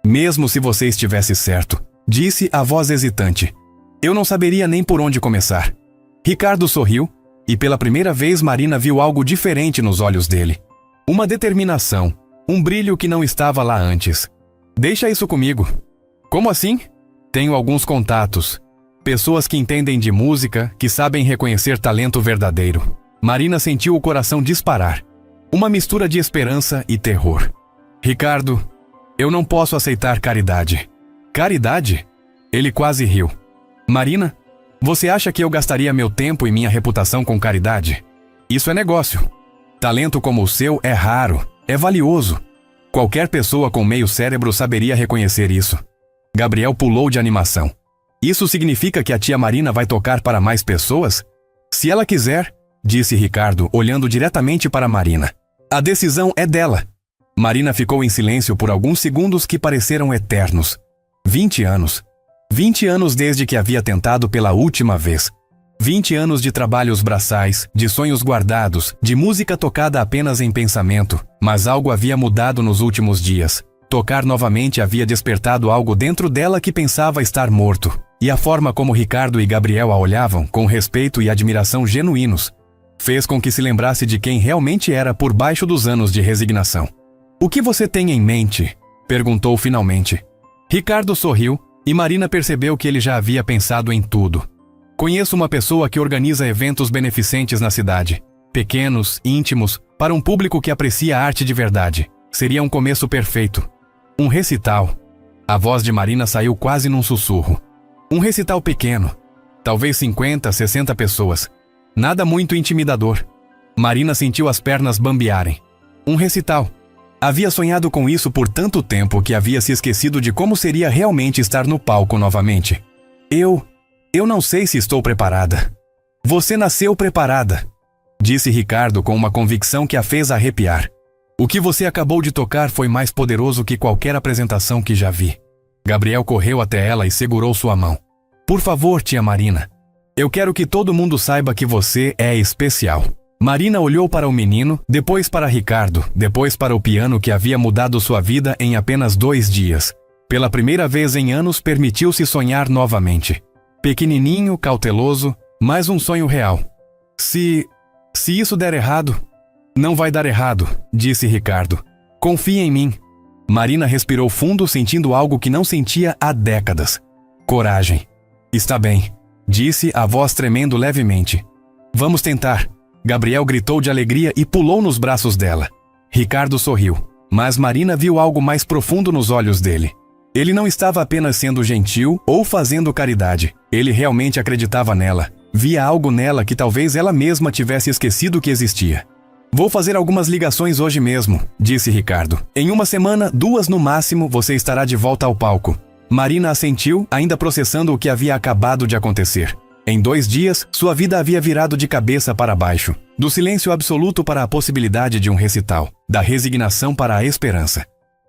Mesmo se você estivesse certo, disse a voz hesitante. Eu não saberia nem por onde começar. Ricardo sorriu, e pela primeira vez Marina viu algo diferente nos olhos dele. Uma determinação, um brilho que não estava lá antes. Deixa isso comigo. Como assim? Tenho alguns contatos. Pessoas que entendem de música, que sabem reconhecer talento verdadeiro. Marina sentiu o coração disparar. Uma mistura de esperança e terror. Ricardo, eu não posso aceitar caridade. Caridade? Ele quase riu. Marina, você acha que eu gastaria meu tempo e minha reputação com caridade? Isso é negócio. Talento como o seu é raro, é valioso. Qualquer pessoa com meio cérebro saberia reconhecer isso. Gabriel pulou de animação. Isso significa que a tia Marina vai tocar para mais pessoas? Se ela quiser, disse Ricardo, olhando diretamente para Marina. A decisão é dela. Marina ficou em silêncio por alguns segundos que pareceram eternos. 20 anos. 20 anos desde que havia tentado pela última vez. 20 anos de trabalhos braçais, de sonhos guardados, de música tocada apenas em pensamento, mas algo havia mudado nos últimos dias. Tocar novamente havia despertado algo dentro dela que pensava estar morto, e a forma como Ricardo e Gabriel a olhavam, com respeito e admiração genuínos, fez com que se lembrasse de quem realmente era por baixo dos anos de resignação. O que você tem em mente? Perguntou finalmente. Ricardo sorriu, e Marina percebeu que ele já havia pensado em tudo. Conheço uma pessoa que organiza eventos beneficentes na cidade. Pequenos, íntimos, para um público que aprecia a arte de verdade. Seria um começo perfeito. Um recital. A voz de Marina saiu quase num sussurro. Um recital pequeno. Talvez 50, 60 pessoas. Nada muito intimidador. Marina sentiu as pernas bambearem. Um recital. Havia sonhado com isso por tanto tempo que havia se esquecido de como seria realmente estar no palco novamente. Eu não sei se estou preparada. Você nasceu preparada, disse Ricardo com uma convicção que a fez arrepiar. O que você acabou de tocar foi mais poderoso que qualquer apresentação que já vi. Gabriel correu até ela e segurou sua mão. Por favor, tia Marina. Eu quero que todo mundo saiba que você é especial. Marina olhou para o menino, depois para Ricardo, depois para o piano que havia mudado sua vida em apenas 2 dias. Pela primeira vez em anos, permitiu-se sonhar novamente. Pequenininho, cauteloso, mais um sonho real. Se isso der errado... Não vai dar errado, disse Ricardo. Confia em mim. Marina respirou fundo, sentindo algo que não sentia há décadas. Coragem. Está bem, disse, a voz tremendo levemente. Vamos tentar. Gabriel gritou de alegria e pulou nos braços dela. Ricardo sorriu, mas Marina viu algo mais profundo nos olhos dele. Ele não estava apenas sendo gentil ou fazendo caridade. Ele realmente acreditava nela. Via algo nela que talvez ela mesma tivesse esquecido que existia. Vou fazer algumas ligações hoje mesmo, disse Ricardo. Em 1 semana, 2 no máximo, você estará de volta ao palco. Marina assentiu, ainda processando o que havia acabado de acontecer. Em 2 dias, sua vida havia virado de cabeça para baixo. Do silêncio absoluto para a possibilidade de um recital. Da resignação para a esperança.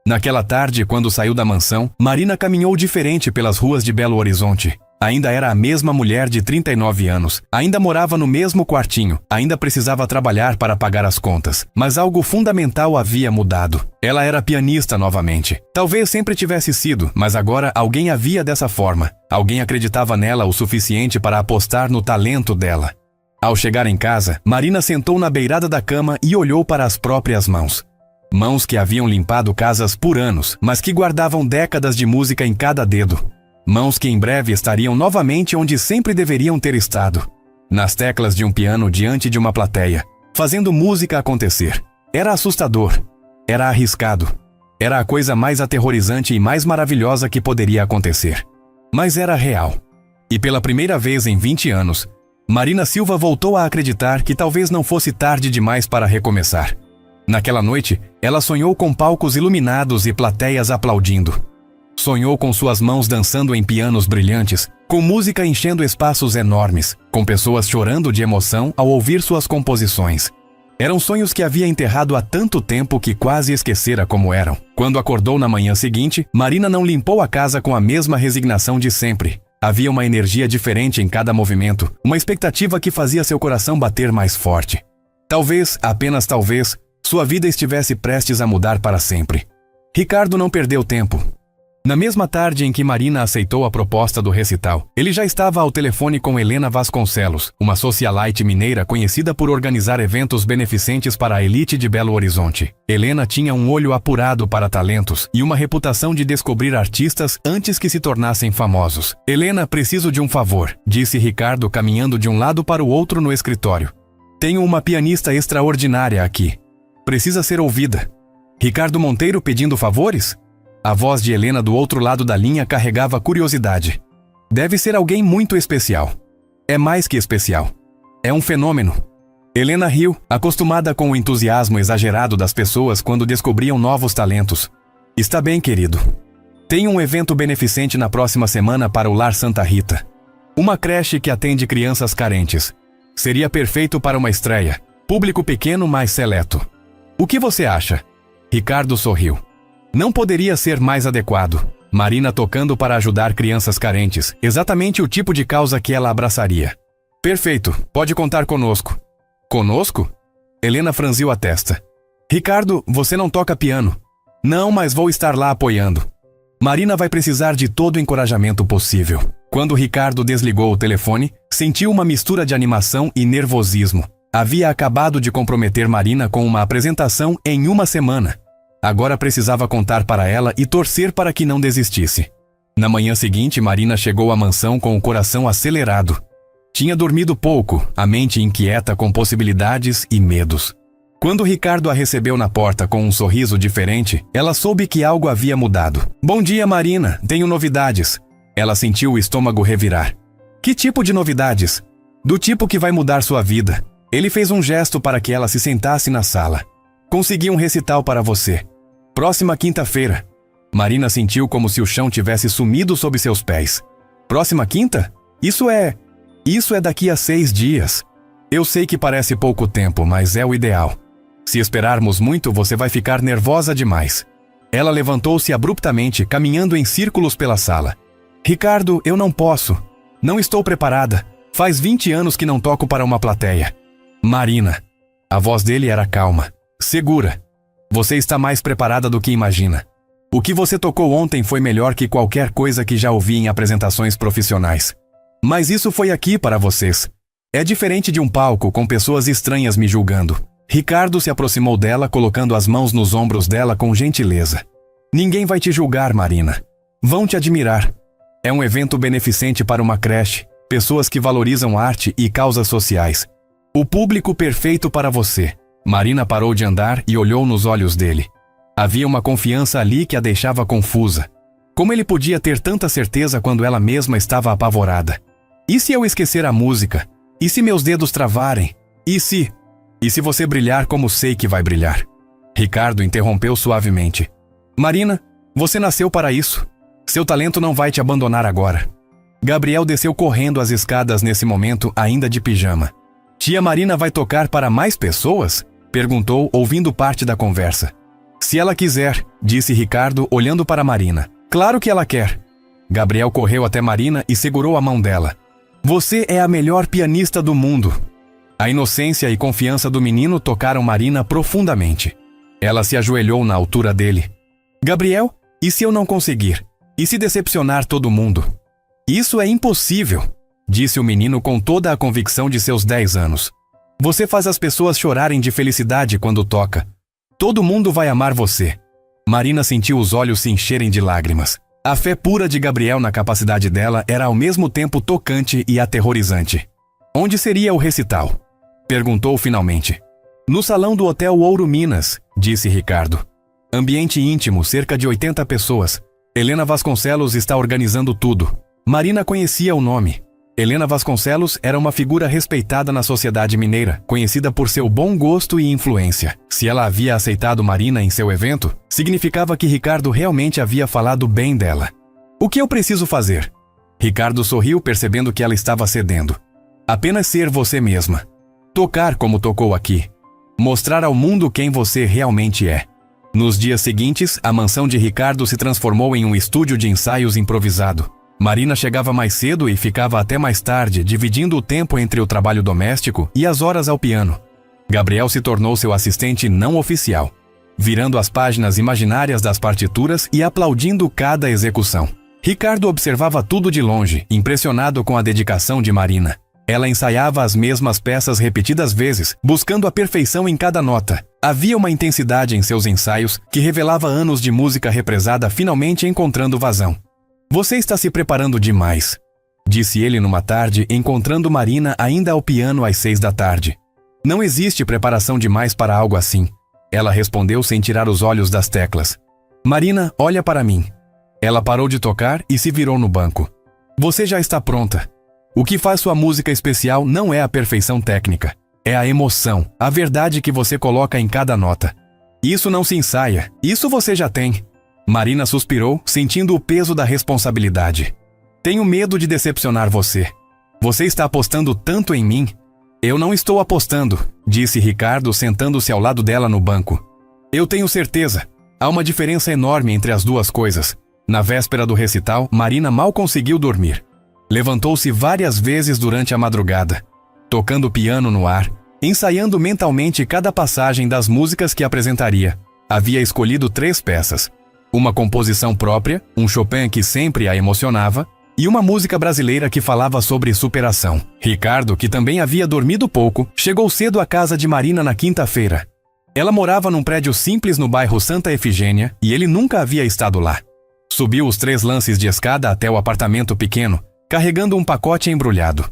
Naquela tarde, quando saiu da mansão, Marina caminhou diferente pelas ruas de Belo Horizonte. Ainda era a mesma mulher de 39 anos. Ainda morava no mesmo quartinho. Ainda precisava trabalhar para pagar as contas. Mas algo fundamental havia mudado. Ela era pianista novamente. Talvez sempre tivesse sido, mas agora alguém a via dessa forma. Alguém acreditava nela o suficiente para apostar no talento dela. Ao chegar em casa, Marina sentou na beirada da cama e olhou para as próprias mãos. Mãos que haviam limpado casas por anos, mas que guardavam décadas de música em cada dedo. Mãos que em breve estariam novamente onde sempre deveriam ter estado. Nas teclas de um piano diante de uma plateia, fazendo música acontecer. Era assustador. Era arriscado. Era a coisa mais aterrorizante e mais maravilhosa que poderia acontecer. Mas era real. E pela primeira vez em 20 anos, Marina Silva voltou a acreditar que talvez não fosse tarde demais para recomeçar. Naquela noite, ela sonhou com palcos iluminados e plateias aplaudindo. Sonhou com suas mãos dançando em pianos brilhantes, com música enchendo espaços enormes, com pessoas chorando de emoção ao ouvir suas composições. Eram sonhos que havia enterrado há tanto tempo que quase esquecera como eram. Quando acordou na manhã seguinte, Marina não limpou a casa com a mesma resignação de sempre. Havia uma energia diferente em cada movimento, uma expectativa que fazia seu coração bater mais forte. Talvez, apenas talvez, sua vida estivesse prestes a mudar para sempre. Ricardo não perdeu tempo. Na mesma tarde em que Marina aceitou a proposta do recital, ele já estava ao telefone com Helena Vasconcelos, uma socialite mineira conhecida por organizar eventos beneficentes para a elite de Belo Horizonte. Helena tinha um olho apurado para talentos e uma reputação de descobrir artistas antes que se tornassem famosos. Helena, preciso de um favor, disse Ricardo caminhando de um lado para o outro no escritório. Tenho uma pianista extraordinária aqui. Precisa ser ouvida. Ricardo Monteiro pedindo favores? A voz de Helena do outro lado da linha carregava curiosidade. Deve ser alguém muito especial. É mais que especial. É um fenômeno. Helena riu, acostumada com o entusiasmo exagerado das pessoas quando descobriam novos talentos. Está bem, querido. Tem um evento beneficente na próxima semana para o Lar Santa Rita. Uma creche que atende crianças carentes. Seria perfeito para uma estreia. Público pequeno, mas seleto. O que você acha? Ricardo sorriu. Não poderia ser mais adequado. Marina tocando para ajudar crianças carentes. Exatamente o tipo de causa que ela abraçaria. Perfeito, pode contar conosco. Conosco? Helena franziu a testa. Ricardo, você não toca piano. Não, mas vou estar lá apoiando. Marina vai precisar de todo o encorajamento possível. Quando Ricardo desligou o telefone, sentiu uma mistura de animação e nervosismo. Havia acabado de comprometer Marina com uma apresentação em 1 semana. Agora precisava contar para ela e torcer para que não desistisse. Na manhã seguinte, Marina chegou à mansão com o coração acelerado. Tinha dormido pouco, a mente inquieta com possibilidades e medos. Quando Ricardo a recebeu na porta com um sorriso diferente, ela soube que algo havia mudado. Bom dia, Marina, tenho novidades. Ela sentiu o estômago revirar. Que tipo de novidades? Do tipo que vai mudar sua vida. Ele fez um gesto para que ela se sentasse na sala. Consegui um recital para você. Próxima quinta-feira. Marina sentiu como se o chão tivesse sumido sob seus pés. Próxima quinta? Isso é daqui a 6 dias. Eu sei que parece pouco tempo, mas é o ideal. Se esperarmos muito, você vai ficar nervosa demais. Ela levantou-se abruptamente, caminhando em círculos pela sala. Ricardo, eu não posso. Não estou preparada. Faz 20 anos que não toco para uma plateia. Marina. A voz dele era calma. Segura. Você está mais preparada do que imagina. O que você tocou ontem foi melhor que qualquer coisa que já ouvi em apresentações profissionais. Mas isso foi aqui para vocês. É diferente de um palco com pessoas estranhas me julgando. Ricardo se aproximou dela, colocando as mãos nos ombros dela com gentileza. Ninguém vai te julgar, Marina. Vão te admirar. É um evento beneficente para uma creche, pessoas que valorizam arte e causas sociais. O público perfeito para você. Marina parou de andar e olhou nos olhos dele. Havia uma confiança ali que a deixava confusa. Como ele podia ter tanta certeza quando ela mesma estava apavorada? E se eu esquecer a música? E se meus dedos travarem? E se você brilhar como sei que vai brilhar? Ricardo interrompeu suavemente. Marina, você nasceu para isso. Seu talento não vai te abandonar agora. Gabriel desceu correndo as escadas nesse momento, ainda de pijama. Tia Marina vai tocar para mais pessoas? Perguntou, ouvindo parte da conversa. Se ela quiser, disse Ricardo, olhando para Marina. Claro que ela quer. Gabriel correu até Marina e segurou a mão dela. Você é a melhor pianista do mundo. A inocência e confiança do menino tocaram Marina profundamente. Ela se ajoelhou na altura dele. Gabriel, e se eu não conseguir? E se decepcionar todo mundo? Isso é impossível, disse o menino com toda a convicção de seus 10 anos. Você faz as pessoas chorarem de felicidade quando toca. Todo mundo vai amar você. Marina sentiu os olhos se encherem de lágrimas. A fé pura de Gabriel na capacidade dela era ao mesmo tempo tocante e aterrorizante. Onde seria o recital? Perguntou finalmente. No salão do Hotel Ouro Minas, disse Ricardo. Ambiente íntimo, cerca de 80 pessoas. Helena Vasconcelos está organizando tudo. Marina conhecia o nome. Helena Vasconcelos era uma figura respeitada na sociedade mineira, conhecida por seu bom gosto e influência. Se ela havia aceitado Marina em seu evento, significava que Ricardo realmente havia falado bem dela. O que eu preciso fazer? Ricardo sorriu, percebendo que ela estava cedendo. Apenas ser você mesma. Tocar como tocou aqui. Mostrar ao mundo quem você realmente é. Nos dias seguintes, a mansão de Ricardo se transformou em um estúdio de ensaios improvisado. Marina chegava mais cedo e ficava até mais tarde, dividindo o tempo entre o trabalho doméstico e as horas ao piano. Gabriel se tornou seu assistente não oficial, virando as páginas imaginárias das partituras e aplaudindo cada execução. Ricardo observava tudo de longe, impressionado com a dedicação de Marina. Ela ensaiava as mesmas peças repetidas vezes, buscando a perfeição em cada nota. Havia uma intensidade em seus ensaios que revelava anos de música represada finalmente encontrando vazão. Você está se preparando demais, disse ele numa tarde, encontrando Marina ainda ao piano às 6 da tarde. Não existe preparação demais para algo assim, ela respondeu sem tirar os olhos das teclas. Marina, olha para mim. Ela parou de tocar e se virou no banco. Você já está pronta. O que faz sua música especial não é a perfeição técnica, é a emoção, a verdade que você coloca em cada nota. Isso não se ensaia, isso você já tem. Marina suspirou, sentindo o peso da responsabilidade. Tenho medo de decepcionar você. Você está apostando tanto em mim? Eu não estou apostando, disse Ricardo, sentando-se ao lado dela no banco. Eu tenho certeza. Há uma diferença enorme entre as duas coisas. Na véspera do recital, Marina mal conseguiu dormir. Levantou-se várias vezes durante a madrugada, tocando piano no ar, ensaiando mentalmente cada passagem das músicas que apresentaria. Havia escolhido 3 peças. Uma composição própria, um Chopin que sempre a emocionava, e uma música brasileira que falava sobre superação. Ricardo, que também havia dormido pouco, chegou cedo à casa de Marina na quinta-feira. Ela morava num prédio simples no bairro Santa Efigênia e ele nunca havia estado lá. Subiu os 3 lances de escada até o apartamento pequeno, carregando um pacote embrulhado.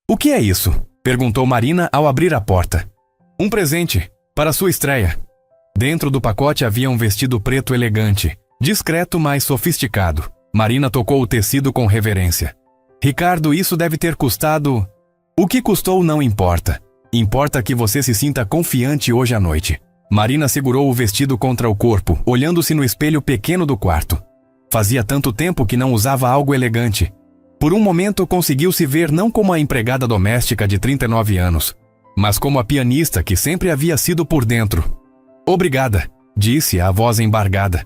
O que é isso? Perguntou Marina ao abrir a porta. Um presente, para sua estreia. Dentro do pacote havia um vestido preto elegante, discreto, mas sofisticado. Marina tocou o tecido com reverência. Ricardo, isso deve ter custado... O que custou não importa. Importa que você se sinta confiante hoje à noite. Marina segurou o vestido contra o corpo, olhando-se no espelho pequeno do quarto. Fazia tanto tempo que não usava algo elegante. Por um momento conseguiu se ver não como a empregada doméstica de 39 anos, mas como a pianista que sempre havia sido por dentro. Obrigada, disse a voz embargada.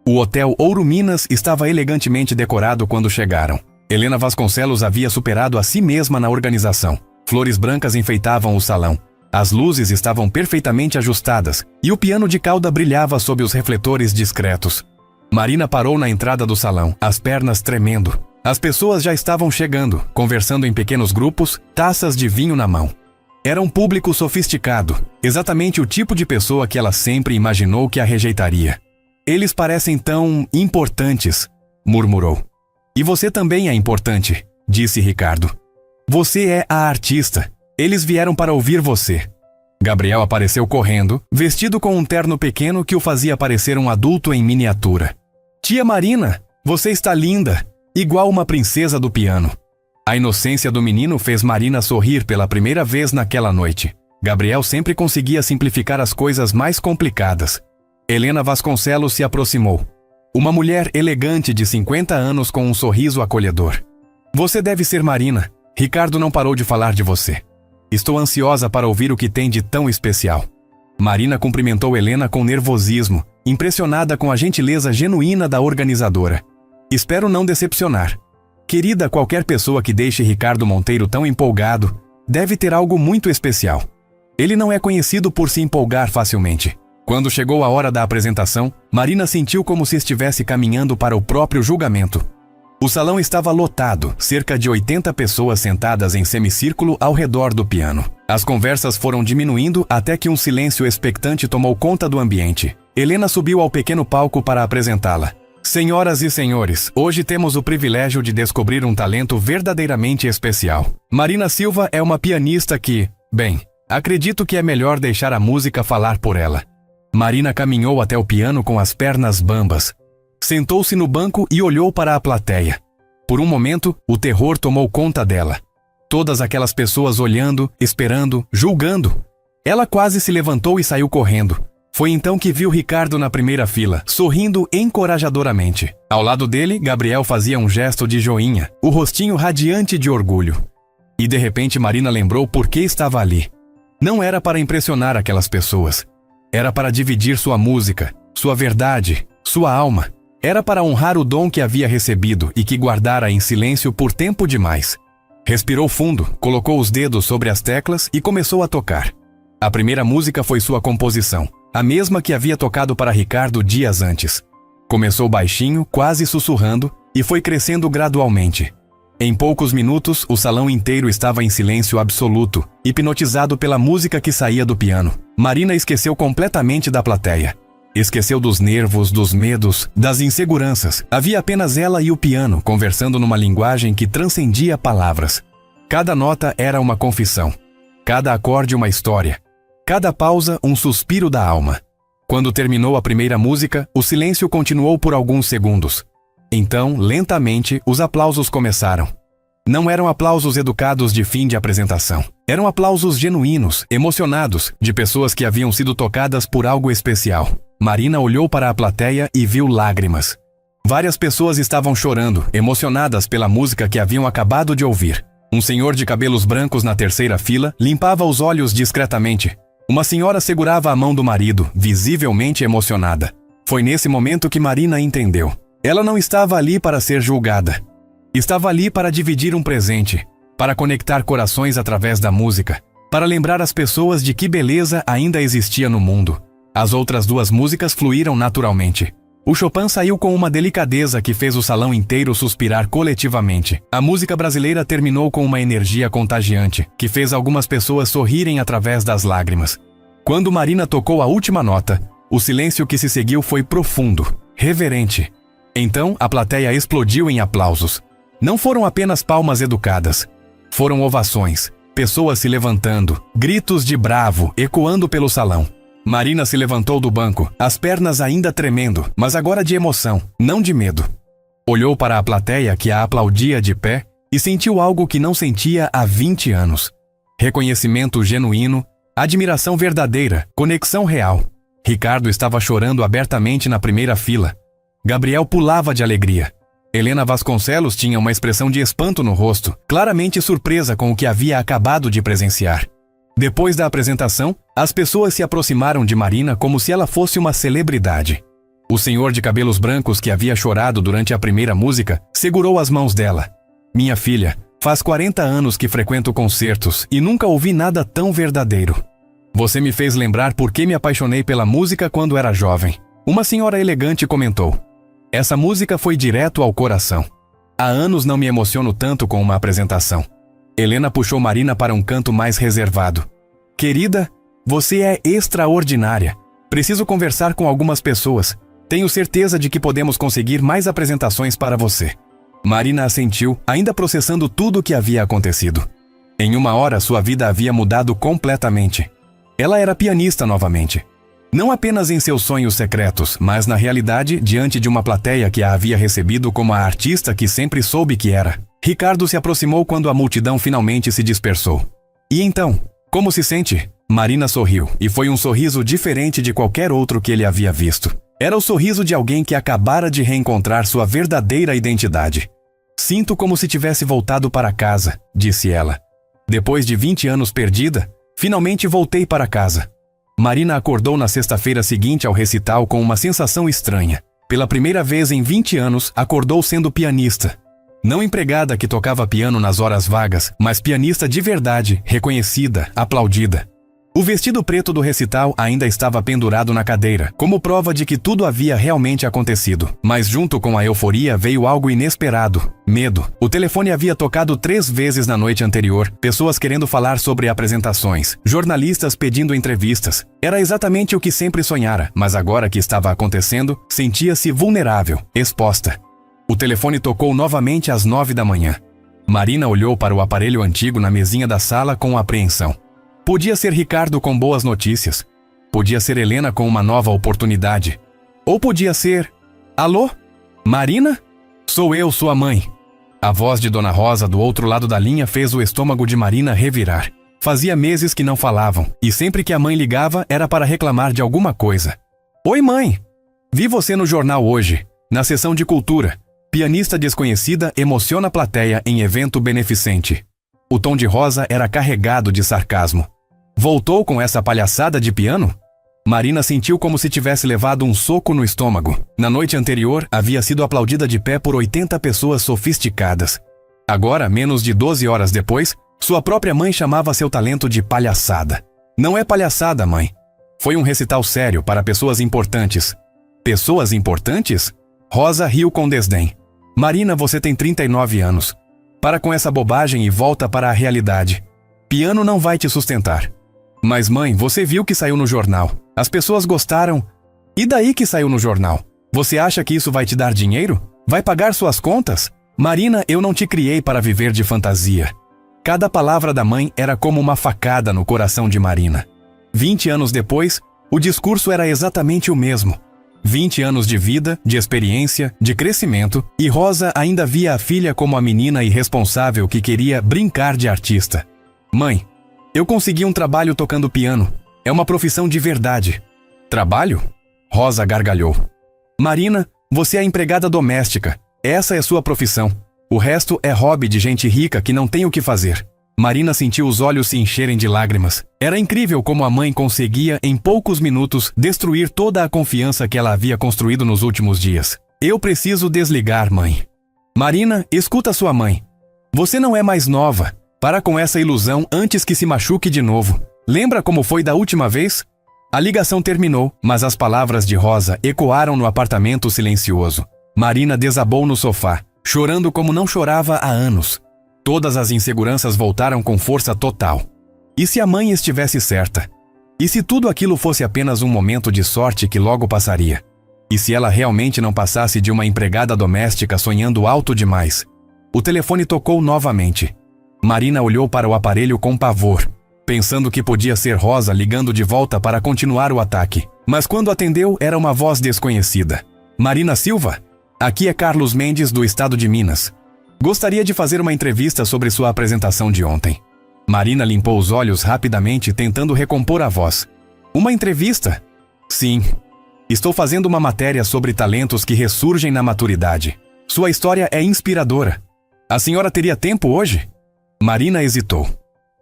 O Hotel Ouro Minas estava elegantemente decorado quando chegaram. Helena Vasconcelos havia superado a si mesma na organização. Flores brancas enfeitavam o salão. As luzes estavam perfeitamente ajustadas e o piano de cauda brilhava sob os refletores discretos. Marina parou na entrada do salão, as pernas tremendo. As pessoas já estavam chegando, conversando em pequenos grupos, taças de vinho na mão. Era um público sofisticado, exatamente o tipo de pessoa que ela sempre imaginou que a rejeitaria. Eles parecem tão importantes, murmurou. E você também é importante, disse Ricardo. Você é a artista. Eles vieram para ouvir você. Gabriel apareceu correndo, vestido com um terno pequeno que o fazia parecer um adulto em miniatura. Tia Marina, você está linda, igual uma princesa do piano. A inocência do menino fez Marina sorrir pela primeira vez naquela noite. Gabriel sempre conseguia simplificar as coisas mais complicadas. Helena Vasconcelos se aproximou. Uma mulher elegante de 50 anos com um sorriso acolhedor. Você deve ser Marina. Ricardo não parou de falar de você. Estou ansiosa para ouvir o que tem de tão especial. Marina cumprimentou Helena com nervosismo, impressionada com a gentileza genuína da organizadora. Espero não decepcionar. Querida, qualquer pessoa que deixe Ricardo Monteiro tão empolgado deve ter algo muito especial. Ele não é conhecido por se empolgar facilmente. Quando chegou a hora da apresentação, Marina sentiu como se estivesse caminhando para o próprio julgamento. O salão estava lotado, cerca de 80 pessoas sentadas em semicírculo ao redor do piano. As conversas foram diminuindo até que um silêncio expectante tomou conta do ambiente. Helena subiu ao pequeno palco para apresentá-la. Senhoras e senhores, hoje temos o privilégio de descobrir um talento verdadeiramente especial. Marina Silva é uma pianista que, bem, acredito que é melhor deixar a música falar por ela. Marina caminhou até o piano com as pernas bambas. Sentou-se no banco e olhou para a plateia. Por um momento, o terror tomou conta dela. Todas aquelas pessoas olhando, esperando, julgando. Ela quase se levantou e saiu correndo. Foi então que viu Ricardo na primeira fila, sorrindo encorajadoramente. Ao lado dele, Gabriel fazia um gesto de joinha, o rostinho radiante de orgulho. E de repente Marina lembrou por que estava ali. Não era para impressionar aquelas pessoas. Era para dividir sua música, sua verdade, sua alma. Era para honrar o dom que havia recebido e que guardara em silêncio por tempo demais. Respirou fundo, colocou os dedos sobre as teclas e começou a tocar. A primeira música foi sua composição, a mesma que havia tocado para Ricardo dias antes. Começou baixinho, quase sussurrando, e foi crescendo gradualmente. Em poucos minutos, o salão inteiro estava em silêncio absoluto, hipnotizado pela música que saía do piano. Marina esqueceu completamente da plateia. Esqueceu dos nervos, dos medos, das inseguranças. Havia apenas ela e o piano, conversando numa linguagem que transcendia palavras. Cada nota era uma confissão. Cada acorde uma história. Cada pausa um suspiro da alma. Quando terminou a primeira música, o silêncio continuou por alguns segundos. Então, lentamente, os aplausos começaram. Não eram aplausos educados de fim de apresentação. Eram aplausos genuínos, emocionados, de pessoas que haviam sido tocadas por algo especial. Marina olhou para a plateia e viu lágrimas. Várias pessoas estavam chorando, emocionadas pela música que haviam acabado de ouvir. Um senhor de cabelos brancos na terceira fila limpava os olhos discretamente. Uma senhora segurava a mão do marido, visivelmente emocionada. Foi nesse momento que Marina entendeu. Ela não estava ali para ser julgada. Estava ali para dividir um presente, para conectar corações através da música, para lembrar as pessoas de que beleza ainda existia no mundo. As outras duas músicas fluíram naturalmente. O Chopin saiu com uma delicadeza que fez o salão inteiro suspirar coletivamente. A música brasileira terminou com uma energia contagiante, que fez algumas pessoas sorrirem através das lágrimas. Quando Marina tocou a última nota, o silêncio que se seguiu foi profundo, reverente. Então, a plateia explodiu em aplausos. Não foram apenas palmas educadas. Foram ovações, pessoas se levantando, gritos de bravo ecoando pelo salão. Marina se levantou do banco, as pernas ainda tremendo, mas agora de emoção, não de medo. Olhou para a plateia que a aplaudia de pé e sentiu algo que não sentia há 20 anos. Reconhecimento genuíno, admiração verdadeira, conexão real. Ricardo estava chorando abertamente na primeira fila. Gabriel pulava de alegria. Helena Vasconcelos tinha uma expressão de espanto no rosto, claramente surpresa com o que havia acabado de presenciar. Depois da apresentação, as pessoas se aproximaram de Marina como se ela fosse uma celebridade. O senhor de cabelos brancos que havia chorado durante a primeira música segurou as mãos dela. Minha filha, faz 40 anos que frequento concertos e nunca ouvi nada tão verdadeiro. Você me fez lembrar por que me apaixonei pela música quando era jovem. Uma senhora elegante comentou. Essa música foi direto ao coração. Há anos não me emociono tanto com uma apresentação. Helena puxou Marina para um canto mais reservado. Querida, você é extraordinária. Preciso conversar com algumas pessoas. Tenho certeza de que podemos conseguir mais apresentações para você. Marina assentiu, ainda processando tudo o que havia acontecido. Em uma hora, sua vida havia mudado completamente. Ela era pianista novamente. Não apenas em seus sonhos secretos, mas na realidade, diante de uma plateia que a havia recebido como a artista que sempre soube que era. Ricardo se aproximou quando a multidão finalmente se dispersou. E então, como se sente? Marina sorriu, e foi um sorriso diferente de qualquer outro que ele havia visto. Era o sorriso de alguém que acabara de reencontrar sua verdadeira identidade. Sinto como se tivesse voltado para casa, disse ela. Depois de 20 anos perdida, finalmente voltei para casa. Marina acordou na sexta-feira seguinte ao recital com uma sensação estranha. Pela primeira vez em 20 anos, acordou sendo pianista. Não empregada que tocava piano nas horas vagas, mas pianista de verdade, reconhecida, aplaudida. O vestido preto do recital ainda estava pendurado na cadeira, como prova de que tudo havia realmente acontecido. Mas junto com a euforia veio algo inesperado: medo. O telefone havia tocado 3 vezes na noite anterior, pessoas querendo falar sobre apresentações, jornalistas pedindo entrevistas. Era exatamente o que sempre sonhara, mas agora que estava acontecendo, sentia-se vulnerável, exposta. O telefone tocou novamente às 9 da manhã. Marina olhou para o aparelho antigo na mesinha da sala com apreensão. Podia ser Ricardo com boas notícias. Podia ser Helena com uma nova oportunidade. Ou podia ser... Alô? Marina? Sou eu, sua mãe. A voz de Dona Rosa do outro lado da linha fez o estômago de Marina revirar. Fazia meses que não falavam, e sempre que a mãe ligava era para reclamar de alguma coisa. Oi, mãe! Vi você no jornal hoje, na sessão de cultura. Pianista desconhecida emociona a plateia em evento beneficente. O tom de Rosa era carregado de sarcasmo. Voltou com essa palhaçada de piano? Marina sentiu como se tivesse levado um soco no estômago. Na noite anterior, havia sido aplaudida de pé por 80 pessoas sofisticadas. Agora, menos de 12 horas depois, sua própria mãe chamava seu talento de palhaçada. Não é palhaçada, mãe. Foi um recital sério para pessoas importantes. Pessoas importantes? Rosa riu com desdém. Marina, você tem 39 anos. Para com essa bobagem e volta para a realidade. Piano não vai te sustentar. Mas mãe, você viu que saiu no jornal. As pessoas gostaram. E daí que saiu no jornal? Você acha que isso vai te dar dinheiro? Vai pagar suas contas? Marina, eu não te criei para viver de fantasia. Cada palavra da mãe era como uma facada no coração de Marina. 20 anos depois, o discurso era exatamente o mesmo. 20 anos de vida, de experiência, de crescimento, e Rosa ainda via a filha como a menina irresponsável que queria brincar de artista. Mãe, eu consegui um trabalho tocando piano. É uma profissão de verdade. Trabalho? Rosa gargalhou. Marina, você é empregada doméstica. Essa é sua profissão. O resto é hobby de gente rica que não tem o que fazer. Marina sentiu os olhos se encherem de lágrimas. Era incrível como a mãe conseguia, em poucos minutos, destruir toda a confiança que ela havia construído nos últimos dias. Eu preciso desligar, mãe. Marina, escuta sua mãe. Você não é mais nova. Para com essa ilusão antes que se machuque de novo. Lembra como foi da última vez? A ligação terminou, mas as palavras de Rosa ecoaram no apartamento silencioso. Marina desabou no sofá, chorando como não chorava há anos. Todas as inseguranças voltaram com força total. E se a mãe estivesse certa? E se tudo aquilo fosse apenas um momento de sorte que logo passaria? E se ela realmente não passasse de uma empregada doméstica sonhando alto demais? O telefone tocou novamente. Marina olhou para o aparelho com pavor, pensando que podia ser Rosa ligando de volta para continuar o ataque. Mas quando atendeu, era uma voz desconhecida. Marina Silva? Aqui é Carlos Mendes, do estado de Minas. Gostaria de fazer uma entrevista sobre sua apresentação de ontem. Marina limpou os olhos rapidamente, tentando recompor a voz. Uma entrevista? Sim. Estou fazendo uma matéria sobre talentos que ressurgem na maturidade. Sua história é inspiradora. A senhora teria tempo hoje? Marina hesitou.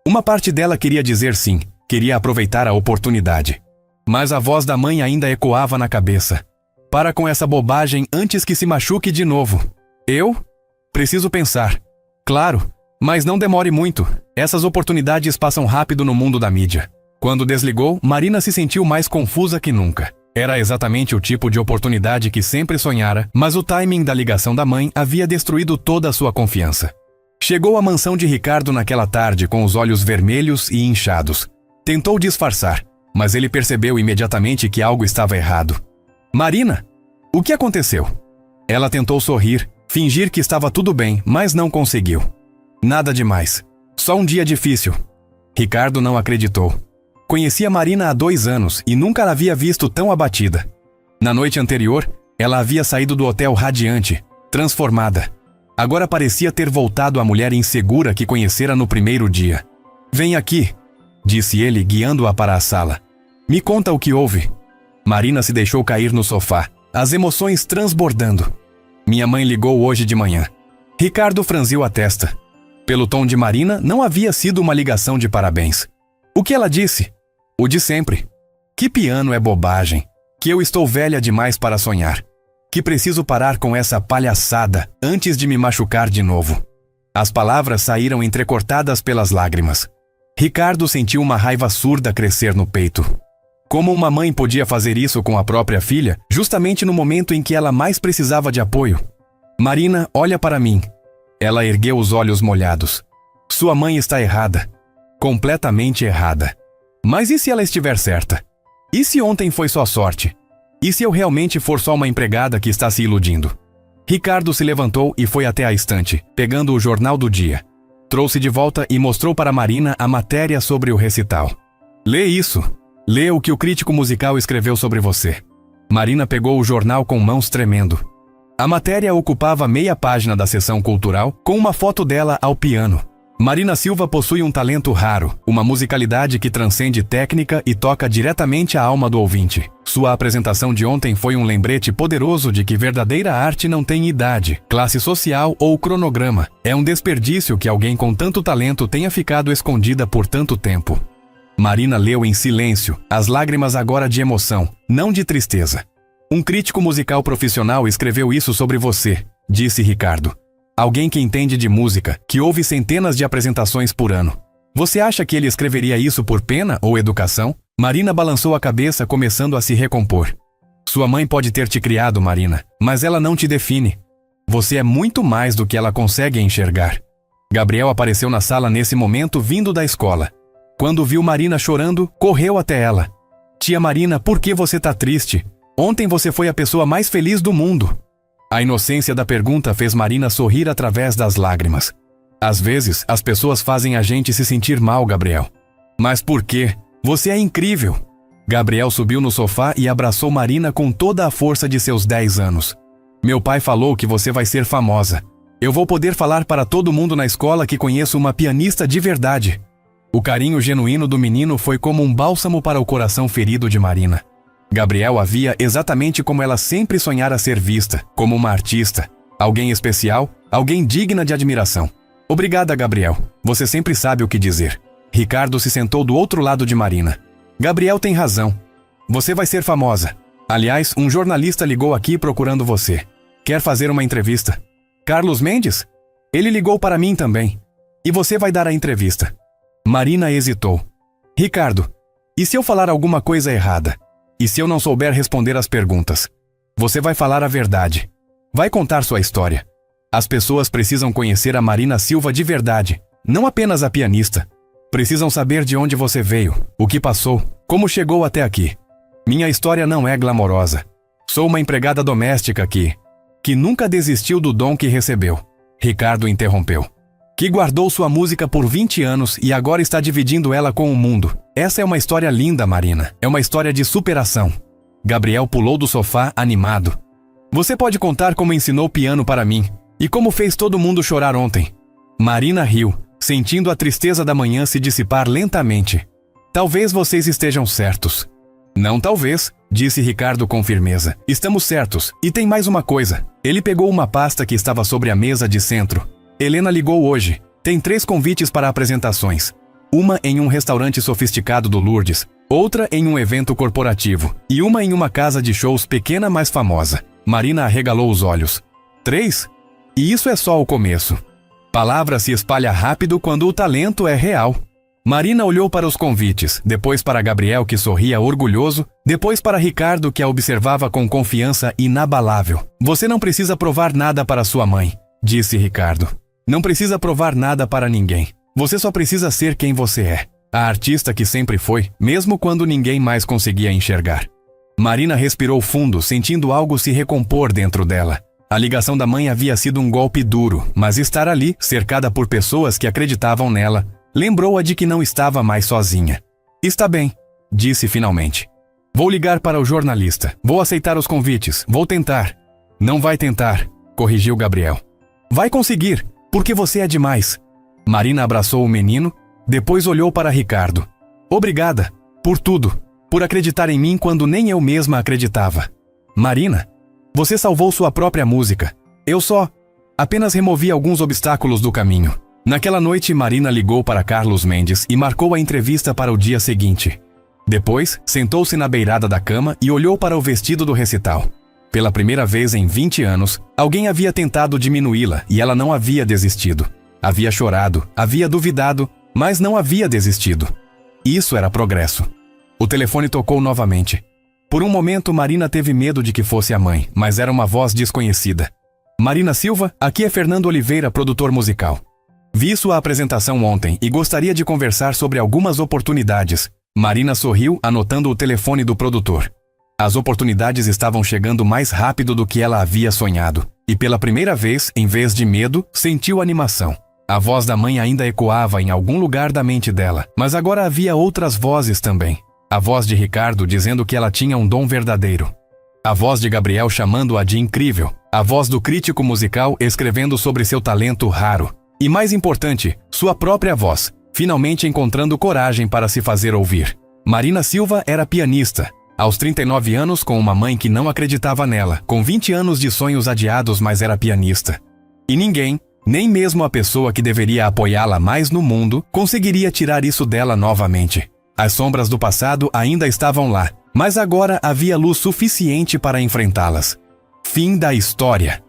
Uma parte dela queria dizer sim, queria aproveitar a oportunidade. Mas a voz da mãe ainda ecoava na cabeça. Para com essa bobagem antes que se machuque de novo. Eu? Preciso pensar. Claro, mas não demore muito. Essas oportunidades passam rápido no mundo da mídia. Quando desligou, Marina se sentiu mais confusa que nunca. Era exatamente o tipo de oportunidade que sempre sonhara, mas o timing da ligação da mãe havia destruído toda a sua confiança. Chegou à mansão de Ricardo naquela tarde com os olhos vermelhos e inchados. Tentou disfarçar, mas ele percebeu imediatamente que algo estava errado. Marina, o que aconteceu? Ela tentou sorrir, fingir que estava tudo bem, mas não conseguiu. Nada demais. Só um dia difícil. Ricardo não acreditou. Conhecia Marina há 2 anos e nunca a havia visto tão abatida. Na noite anterior, ela havia saído do hotel radiante, transformada. Agora parecia ter voltado à mulher insegura que conhecera no primeiro dia. "Vem aqui", disse ele, guiando-a para a sala. "Me conta o que houve." Marina se deixou cair no sofá, as emoções transbordando. "Minha mãe ligou hoje de manhã." Ricardo franziu a testa. Pelo tom de Marina, não havia sido uma ligação de parabéns. "O que ela disse?" "O de sempre. Que piano é bobagem. Que eu estou velha demais para sonhar. Que preciso parar com essa palhaçada antes de me machucar de novo." As palavras saíram entrecortadas pelas lágrimas. Ricardo sentiu uma raiva surda crescer no peito. Como uma mãe podia fazer isso com a própria filha, justamente no momento em que ela mais precisava de apoio? "Marina, olha para mim." Ela ergueu os olhos molhados. "Sua mãe está errada. Completamente errada. Mas e se ela estiver certa? E se ontem foi só sorte? E se eu realmente for só uma empregada que está se iludindo?" Ricardo se levantou e foi até a estante, pegando o jornal do dia. Trouxe de volta e mostrou para Marina a matéria sobre o recital. "Lê isso. Lê o que o crítico musical escreveu sobre você." Marina pegou o jornal com mãos tremendo. A matéria ocupava meia página da seção cultural, com uma foto dela ao piano. Marina Silva possui um talento raro, uma musicalidade que transcende técnica e toca diretamente a alma do ouvinte. Sua apresentação de ontem foi um lembrete poderoso de que verdadeira arte não tem idade, classe social ou cronograma. É um desperdício que alguém com tanto talento tenha ficado escondida por tanto tempo. Marina leu em silêncio, as lágrimas agora de emoção, não de tristeza. "Um crítico musical profissional escreveu isso sobre você", disse Ricardo. "Alguém que entende de música, que ouve centenas de apresentações por ano. Você acha que ele escreveria isso por pena ou educação?" Marina balançou a cabeça, começando a se recompor. "Sua mãe pode ter te criado, Marina, mas ela não te define. Você é muito mais do que ela consegue enxergar." Gabriel apareceu na sala nesse momento, vindo da escola. Quando viu Marina chorando, correu até ela. "Tia Marina, por que você tá triste? Ontem você foi a pessoa mais feliz do mundo." A inocência da pergunta fez Marina sorrir através das lágrimas. "Às vezes, as pessoas fazem a gente se sentir mal, Gabriel." "Mas por quê? Você é incrível." Gabriel subiu no sofá e abraçou Marina com toda a força de seus 10 anos. "Meu pai falou que você vai ser famosa. Eu vou poder falar para todo mundo na escola que conheço uma pianista de verdade." O carinho genuíno do menino foi como um bálsamo para o coração ferido de Marina. Gabriel a via exatamente como ela sempre sonhara ser vista, como uma artista, alguém especial, alguém digna de admiração. "Obrigada, Gabriel. Você sempre sabe o que dizer." Ricardo se sentou do outro lado de Marina. "Gabriel tem razão. Você vai ser famosa. Aliás, um jornalista ligou aqui procurando você. Quer fazer uma entrevista." "Carlos Mendes? Ele ligou para mim também. E você vai dar a entrevista." Marina hesitou. "Ricardo, e se eu falar alguma coisa errada? E se eu não souber responder às perguntas? Você vai falar a verdade. Vai contar sua história. As pessoas precisam conhecer a Marina Silva de verdade, não apenas a pianista. Precisam saber de onde você veio, o que passou, como chegou até aqui. Minha história não é glamourosa. Sou uma empregada doméstica que nunca desistiu do dom que recebeu." Ricardo interrompeu. "Que guardou sua música por 20 anos e agora está dividindo ela com o mundo. Essa é uma história linda, Marina. É uma história de superação." Gabriel pulou do sofá, animado. "Você pode contar como ensinou piano para mim e como fez todo mundo chorar ontem." Marina riu, sentindo a tristeza da manhã se dissipar lentamente. "Talvez vocês estejam certos." "Não talvez", disse Ricardo com firmeza. "Estamos certos. E tem mais uma coisa." Ele pegou uma pasta que estava sobre a mesa de centro. "Helena ligou hoje. Tem 3 convites para apresentações. Uma em um restaurante sofisticado do Lourdes, outra em um evento corporativo e uma em uma casa de shows pequena, mas famosa." Marina arregalou os olhos. 3? E isso é só o começo. Palavra se espalha rápido quando o talento é real. Marina olhou para os convites, depois para Gabriel, que sorria orgulhoso, depois para Ricardo, que a observava com confiança inabalável. Você não precisa provar nada para sua mãe, disse Ricardo. Não precisa provar nada para ninguém. Você só precisa ser quem você é. A artista que sempre foi, mesmo quando ninguém mais conseguia enxergar. Marina respirou fundo, sentindo algo se recompor dentro dela. A ligação da mãe havia sido um golpe duro, mas estar ali, cercada por pessoas que acreditavam nela, lembrou-a de que não estava mais sozinha. Está bem, disse finalmente. Vou ligar para o jornalista. Vou aceitar os convites. Vou tentar. Não vai tentar, corrigiu Gabriel. Vai conseguir, porque você é demais. Marina abraçou o menino, depois olhou para Ricardo. Obrigada, por tudo, por acreditar em mim quando nem eu mesma acreditava. Marina, você salvou sua própria música. Eu apenas removi alguns obstáculos do caminho. Naquela noite, Marina ligou para Carlos Mendes e marcou a entrevista para o dia seguinte. Depois, sentou-se na beirada da cama e olhou para o vestido do recital. Pela primeira vez em 20 anos, alguém havia tentado diminuí-la e ela não havia desistido. Havia chorado, havia duvidado, mas não havia desistido. Isso era progresso. O telefone tocou novamente. Por um momento, Marina teve medo de que fosse a mãe, mas era uma voz desconhecida. Marina Silva, aqui é Fernando Oliveira, produtor musical. Vi sua apresentação ontem e gostaria de conversar sobre algumas oportunidades. Marina sorriu, anotando o telefone do produtor. As oportunidades estavam chegando mais rápido do que ela havia sonhado. E pela primeira vez, em vez de medo, sentiu animação. A voz da mãe ainda ecoava em algum lugar da mente dela, mas agora havia outras vozes também. A voz de Ricardo dizendo que ela tinha um dom verdadeiro. A voz de Gabriel chamando-a de incrível. A voz do crítico musical escrevendo sobre seu talento raro. E mais importante, sua própria voz, finalmente encontrando coragem para se fazer ouvir. Marina Silva era pianista. Aos 39 anos, com uma mãe que não acreditava nela, com 20 anos de sonhos adiados, mas era pianista. E ninguém, nem mesmo a pessoa que deveria apoiá-la mais no mundo, conseguiria tirar isso dela novamente. As sombras do passado ainda estavam lá, mas agora havia luz suficiente para enfrentá-las. Fim da história.